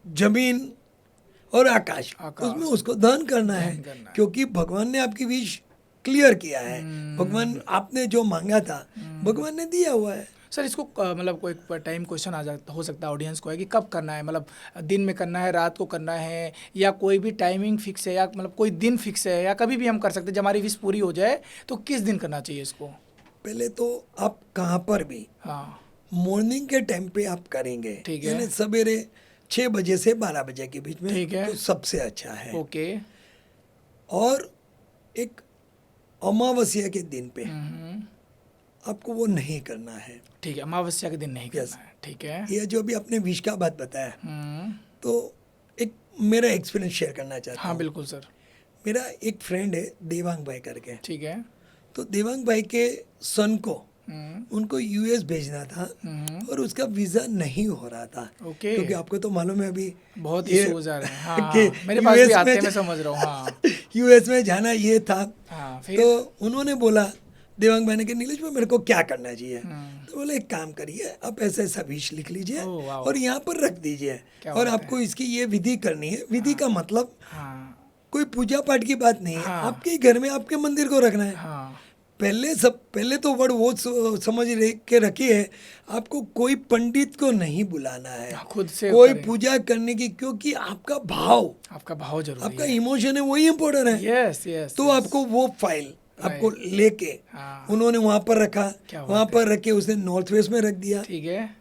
जमीन और आकाश, आकाश। उसमें उसको दहन करना है, करना है। क्योंकि भगवान ने आपकी विश क्लियर किया है। भगवान आपने जो मांगा था भगवान ने दिया हुआ है। सर इसको मतलब कोई टाइम क्वेश्चन आ जाता हो सकता है ऑडियंस को, है कि कब करना है, मतलब दिन में करना है, रात को करना है, या कोई भी टाइमिंग फिक्स है, या मतलब कोई दिन फिक्स है, या कभी भी हम कर सकते हैं जब हमारी विश पूरी हो जाए, तो किस दिन करना चाहिए इसको? पहले तो आप कहाँ पर भी हाँ, मॉर्निंग के टाइम पे आप करेंगे, ठीक है। यानी सवेरे 6 बजे से 12 बजे के बीच में, ठीक है। तो सबसे अच्छा है। ओके। और एक अमावस्या के दिन पे आपको वो नहीं करना है। ठीक है, अमावस्या के दिन नहीं Yes. करना है, ठीक है। ये जो भी आपने विश का बात बताया, हम्म, तो एक मेरा एक्सपीरियंस शेयर करना चाहता हाँ हूँ। बिल्कुल सर। मेरा एक फ्रेंड है देवांग भाई करके, ठीक है। तो देवांग भाई के सन को हम्म, उनको यूएस भेजना था, और उसका वीज़ा नहीं हो रहा था। ओके। क्योंकि आपको तो मालूम है अभी बहुत ये- इश्यूज आ रहे हैं। हाँ, कि हाँ, मेरे पास भी US आते हैं, में मैं समझ रहा हूँ। हाँ यूएस में जाना ये था। हाँ, फिर तो उन्होंने बोला, देवांग भाई ने कि नीलेश भाई मेरे को क्या करना चाहिए? हम्म, तो बोले एक काम करिए, आप ऐसा ऐसा विश लिख लीजिए ओह, वाह। और यहाँ पर रख दीजिए, क्या और बात आपको इसकी ये विधि करनी है। विधि का मतलब हाँ कोई पूजा पाठ की बात नहीं है, हाँ। आपके ही घर में आपके मंदिर को रखना है। हाँ, पहले तो वर्ड वो समझ के रखिए, आपको कोई पंडित को नहीं बुलाना है, खुद से कोई करें। पूजा करने की, क्योंकि आपका भाव, आपका भाव जरूरी आपका है। इमोशन है, वही इम्पोर्टेंट है। Yes yes. तो आपको वो फाइल आपको लेके हाँ, उन्होंने वहां पर रखा, क्या बात वहां पर रख के उसने नॉर्थ वेस्ट में रख दिया। ठीक है।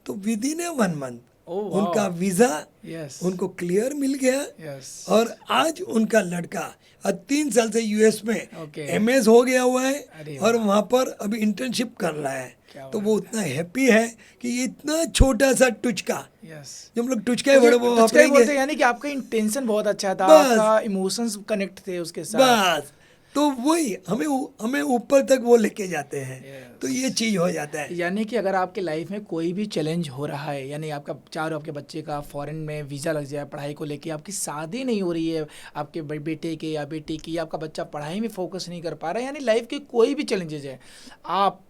तो विद इन 1 मंथ ओह, वाह। उनका वीजा यस उनको क्लियर मिल गया, यस। और आज उनका लड़का 3 साल से यूएस में ओके। एमएस हो गया हुआ है, अरे और वहाँ पर अभी इंटर्नशिप कर रहा है। क्या तो वो उतना हैप्पी है कि ये इतना छोटा सा टुचका, यस। जो हम लोग टुचका ही बड़े बोलते वापरेंगे, यानी कि आपका इंटेंशन बहुत अच्छा था, बस। आपका इमोशंस कनेक्ट थे उसके साथ। बस तो वही हमें ऊपर तक वो लेके जाते हैं। Yes. तो ये चीज हो जाता है। यानी कि अगर आपके लाइफ में कोई भी चैलेंज हो रहा है, यानी आपका चाहे आपके बच्चे का फॉरेन में वीज़ा लग जाए, पढ़ाई को लेके आपकी शादी नहीं हो रही है, आपके बेटे के या बेटी की, या आपका बच्चा पढ़ाई में फोकस नहीं कर पा रहा है, यानी लाइफ के कोई भी चैलेंजेज है, आप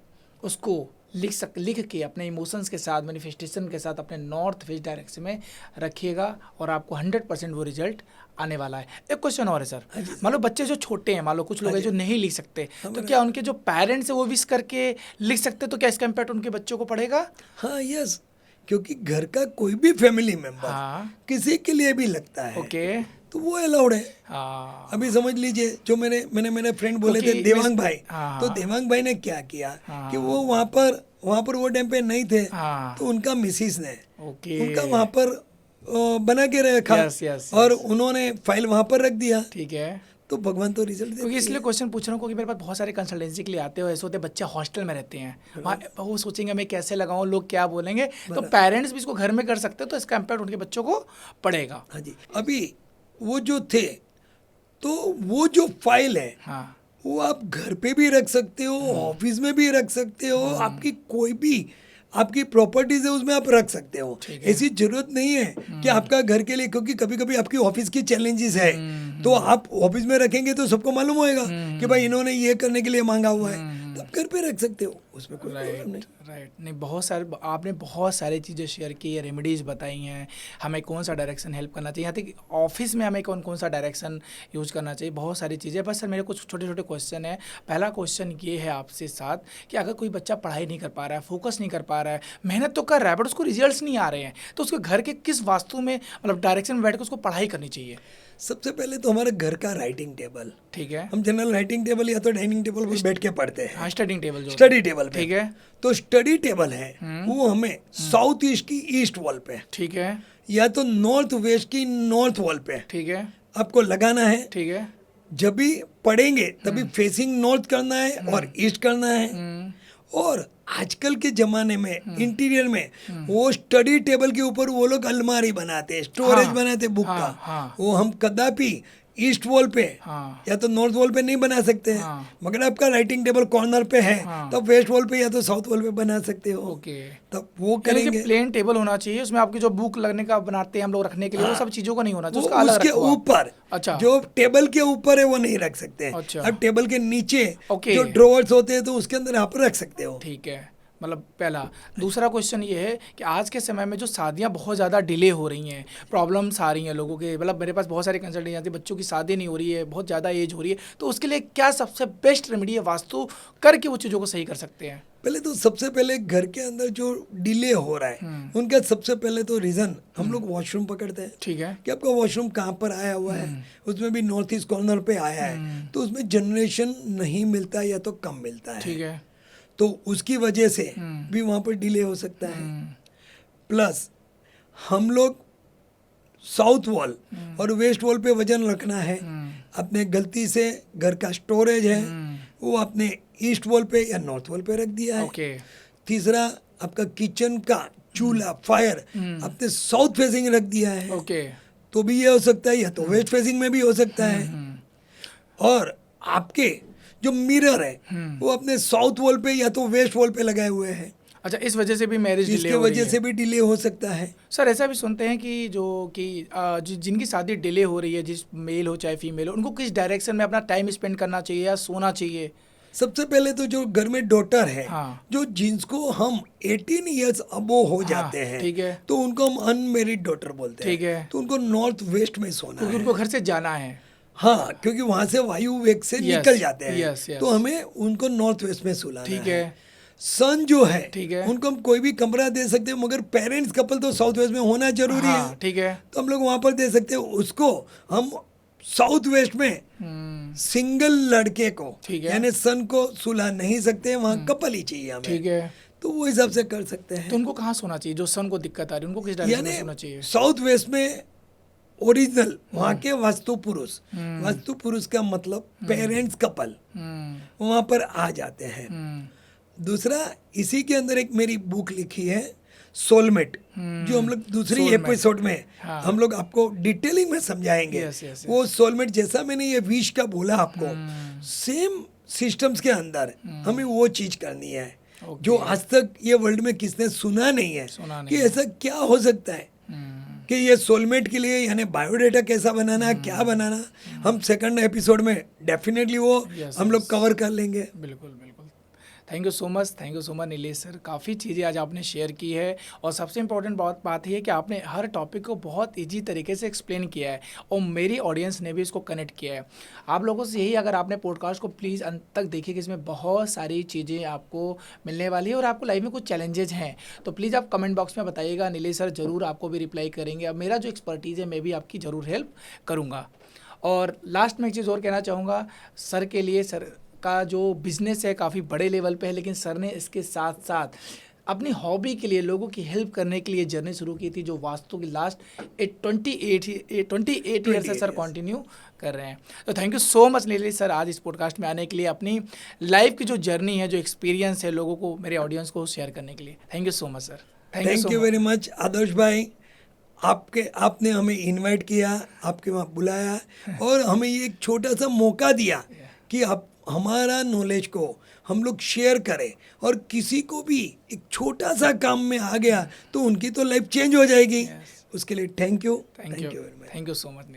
उसको लिख के अपने इमोशंस के साथ, मैनिफेस्टेशन के साथ अपने नॉर्थ वेस्ट डायरेक्शन में रखिएगा और आपको 100% वो रिजल्ट आने वाला है। एक क्वेश्चन और है सर, मान लो बच्चे जो छोटे हैं, मान लो कुछ लोग हैं जो नहीं लिख सकते, तो क्या उनके जो पेरेंट्स है वो विश करके लिख सकते, तो क्या इसका इम्पैक्ट उनके बच्चों को पड़ेगा? हाँ, यस, क्योंकि घर का कोई भी फैमिली मेंबर किसी के लिए भी लगता है, ओके, तो वो अलाउड है। हाँ, अभी समझ लीजिए, जो मैंने मेरे फ्रेंड बोले थे देवांग भाई, तो देवांग भाई ने क्या किया कि वो वहाँ पर वो टाइम पे नहीं थे, तो उनका मिसिस ने उनका वहाँ पर बना के रखा और उन्होंने फाइल वहाँ पर रख दिया। ठीक है, तो भगवान तो रिजल्ट देते हैं। क्योंकि इसलिए क्वेश्चन पूछ रहा हूँ, क्योंकि मेरे पास बहुत सारे कंसल्टेंसी के लिए आते हो, ऐसे होते बच्चे हॉस्टल में रहते हैं, वहाँ वो सोचेंगे मैं कैसे लगाऊं, लोग क्या बोलेंगे, तो पेरेंट्स भी इसको घर में कर सकते हैं, तो इसका इम्पैक्ट उनके बच्चों को पड़ेगा। हाँ जी, अभी वो जो थे, तो वो जो फाइल है, हाँ, वो आप घर पे भी रख सकते हो, ऑफिस में भी रख सकते हो, आपकी कोई भी आपकी प्रॉपर्टीज है उसमें आप रख सकते हो। ऐसी जरूरत नहीं है कि आपका घर के लिए, क्योंकि कभी कभी आपकी ऑफिस की चैलेंजेस है, तो आप ऑफिस में रखेंगे तो सबको मालूम होएगा कि भाई इन्होंने ये करने के लिए मांगा हुआ है, तो आप घर पे रख सकते हो, उसमें कोई प्रॉब्लम नहीं। राइट, नहीं, बहुत सारे आपने बहुत सारी चीज़ें शेयर की है, रेमेडीज़ बताई हैं, हमें कौन सा डायरेक्शन हेल्प करना चाहिए, यहाँ तक ऑफिस में हमें कौन सा डायरेक्शन यूज़ करना चाहिए, बहुत सारी चीज़ें। बस सर मेरे कुछ छोटे छोटे क्वेश्चन है। पहला क्वेश्चन ये है आपसे साथ कि अगर कोई बच्चा पढ़ाई नहीं कर पा रहा है, फोकस नहीं कर पा रहा है, मेहनत तो कर रहा है बट उसको रिजल्ट्स नहीं आ रहे हैं, तो उसके घर के किस वास्तु में, मतलब डायरेक्शन में बैठ के उसको पढ़ाई करनी चाहिए? सबसे पहले तो हमारे घर का राइटिंग टेबल, ठीक है, हम जनरल राइटिंग टेबल या तो डाइनिंग टेबल पर बैठ के पढ़ते हैं। हाँ, स्टडी टेबल, जो स्टडी टेबल पे, ठीक है, तो स्टडी टेबल है वो हमें साउथ ईस्ट की ईस्ट वॉल पे, ठीक है, या तो नॉर्थ वेस्ट की नॉर्थ वॉल पे ठीक है, आपको लगाना है। ठीक है, जब भी पढ़ेंगे तभी फेसिंग नॉर्थ करना है और ईस्ट करना है। और आजकल के जमाने में इंटीरियर में वो स्टडी टेबल के ऊपर वो लोग अलमारी बनाते हैं, स्टोरेज बनाते बुक का, वो हम कदापि ईस्ट वॉल पे या तो नॉर्थ वॉल पे नहीं बना सकते हैं। मगर आपका राइटिंग टेबल कॉर्नर पे है तो वेस्ट वॉल पे या तो साउथ वॉल पे बना सकते हो। ओके, तब वो करेंगे। प्लेन टेबल होना चाहिए, उसमें आपकी जो बुक लगने का बनाते हैं हम लोग रखने के लिए, वो सब चीजों का नहीं होना चाहिए, उसका अलग उसके रखो आप। ऊपर, अच्छा, जो टेबल के ऊपर है वो नहीं रख सकते। अच्छा, अब टेबल के नीचे ओके, जो ड्रॉवर्स होते हैं तो उसके अंदर आप रख सकते हो। ठीक है, मतलब पहला। दूसरा क्वेश्चन ये है कि आज के समय में जो शादियां बहुत ज़्यादा डिले हो रही हैं, प्रॉब्लम्स आ रही हैं लोगों के, मतलब मेरे पास बहुत सारे कंसल्टेंट आते हैं, बच्चों की शादी नहीं हो रही है, बहुत ज़्यादा एज हो रही है, तो उसके लिए क्या सबसे बेस्ट रेमेडी है वास्तु करके वो चीज़ों को सही कर सकते हैं? पहले तो सबसे पहले घर के अंदर जो डिले हो रहा है उनका सबसे पहले तो रीज़न हम लोग वॉशरूम पकड़ते हैं। ठीक है, कि आपका वॉशरूम कहाँ पर आया हुआ है, उसमें भी नॉर्थ ईस्ट कॉर्नर पे आया है, तो उसमें जनरेशन नहीं मिलता या तो कम मिलता है। ठीक है, तो उसकी वजह से भी वहाँ पर डिले हो सकता है। प्लस हम लोग साउथ वॉल और वेस्ट वॉल पे वजन रखना है, अपने गलती से घर का स्टोरेज है वो आपने ईस्ट वॉल पे या नॉर्थ वॉल पे रख दिया है। ओके, तीसरा आपका किचन का चूल्हा फायर आपने साउथ फेसिंग रख दिया है, ओके, तो भी ये हो सकता है, या तो वेस्ट फेसिंग में भी हो सकता है। और आपके जो मिरर है वो अपने साउथ वॉल पे या तो वेस्ट वॉल पे लगाए हुए हैं। अच्छा, इस वजह से भी मैरिज डिले इसके हो रही वजह है? से भी डिले हो सकता है। सर ऐसा भी सुनते हैं कि जिनकी शादी डिले हो रही है, जिस मेल हो चाहे फीमेल हो, उनको किस डायरेक्शन में अपना टाइम स्पेंड करना चाहिए या सोना चाहिए? सबसे पहले तो जो घर में डॉटर है, जो जिनको हम 18 इयर्स अबो हो जाते हैं, ठीक है, तो उनको हम अनमेरिड डॉटर बोलते हैं। ठीक है, तो उनको नॉर्थ वेस्ट में सोना क्योंकि है। उनको घर से जाना है। हाँ, क्योंकि वहां से वायु वेग से निकल जाते हैं, तो हमें उनको नॉर्थ वेस्ट में सुलाना है। ठीक है, सन जो है, ठीक है, उनको हम कोई भी कमरा दे सकते हैं, मगर पेरेंट्स कपल तो साउथ वेस्ट में होना जरूरी है। ठीक है, तो हम लोग वहां पर दे सकते हैं। उसको हम साउथ वेस्ट में सिंगल लड़के को यानी सन को सुला नहीं सकते, वहाँ कपल ही चाहिए हमें। ठीक है, तो वो हिसाब से कर सकते हैं। तो उनको कहाँ सोना चाहिए? जो सन को दिक्कत आ रही है उनको किस डायरेक्शन में सोना चाहिए? साउथ वेस्ट में ओरिजिनल वहाँ के वास्तु पुरुष का मतलब पेरेंट्स कपल वहाँ पर आ जाते हैं। दूसरा, इसी के अंदर एक मेरी बुक लिखी है सोलमेट, जो हम लोग दूसरी एपिसोड में हम लोग आपको डिटेलिंग में समझाएंगे। वो सोलमेट, जैसा मैंने ये विश का बोला आपको, सेम सिस्टम्स के अंदर हमें वो चीज करनी है जो आज तक ये वर्ल्ड में किसने सुना नहीं है कि ऐसा क्या हो सकता है कि ये सोलमेट के लिए यानी बायोडेटा कैसा बनाना, क्या बनाना, हम सेकंड एपिसोड में डेफिनेटली वो हम लोग कवर कर लेंगे। बिल्कुल बिल्कुल। Thank you so much Nilesh sir. काफ़ी चीज़ें आज आपने शेयर की है और सबसे इम्पोर्टेंट बात ये है कि आपने हर टॉपिक को बहुत ईजी तरीके से एक्सप्लेन किया है और मेरी ऑडियंस ने भी इसको कनेक्ट किया है। आप लोगों से यही, अगर आपने पॉडकास्ट को प्लीज़ अंत तक देखिए कि इसमें बहुत सारी चीज़ें आपको मिलने वाली है और आपको लाइफ में कुछ चैलेंजेस हैं तो प्लीज़ आप कमेंट बॉक्स में बताइएगा, नीलेश सर ज़रूर आपको भी रिप्लाई करेंगे। अब मेरा जो एक्सपर्टीज़ है मैं भी आपकी ज़रूर हेल्प करूँगा। और लास्ट में एक चीज़ और कहना चाहूँगा सर के लिए, सर का जो बिज़नेस है काफ़ी बड़े लेवल पे है, लेकिन सर ने इसके साथ साथ अपनी हॉबी के लिए लोगों की हेल्प करने के लिए जर्नी शुरू की थी, जो वास्तु की लास्ट 28 ईयर से सर कंटिन्यू कर रहे हैं। तो thank you so much Nilesh sir आज इस पॉडकास्ट में आने के लिए, अपनी लाइफ की जो जर्नी है, जो एक्सपीरियंस है लोगों को, मेरे ऑडियंस को शेयर करने के लिए। Thank you so much sir. Thank you very much Adarsh भाई। आपने हमें इनवाइट किया, आपके वहाँ बुलाया और हमें ये एक छोटा सा मौका दिया कि आप हमारा नॉलेज को हम लोग शेयर करें और किसी को भी एक छोटा सा काम में आ गया तो उनकी तो लाइफ चेंज हो जाएगी। उसके लिए thank you very much. Thank you so much.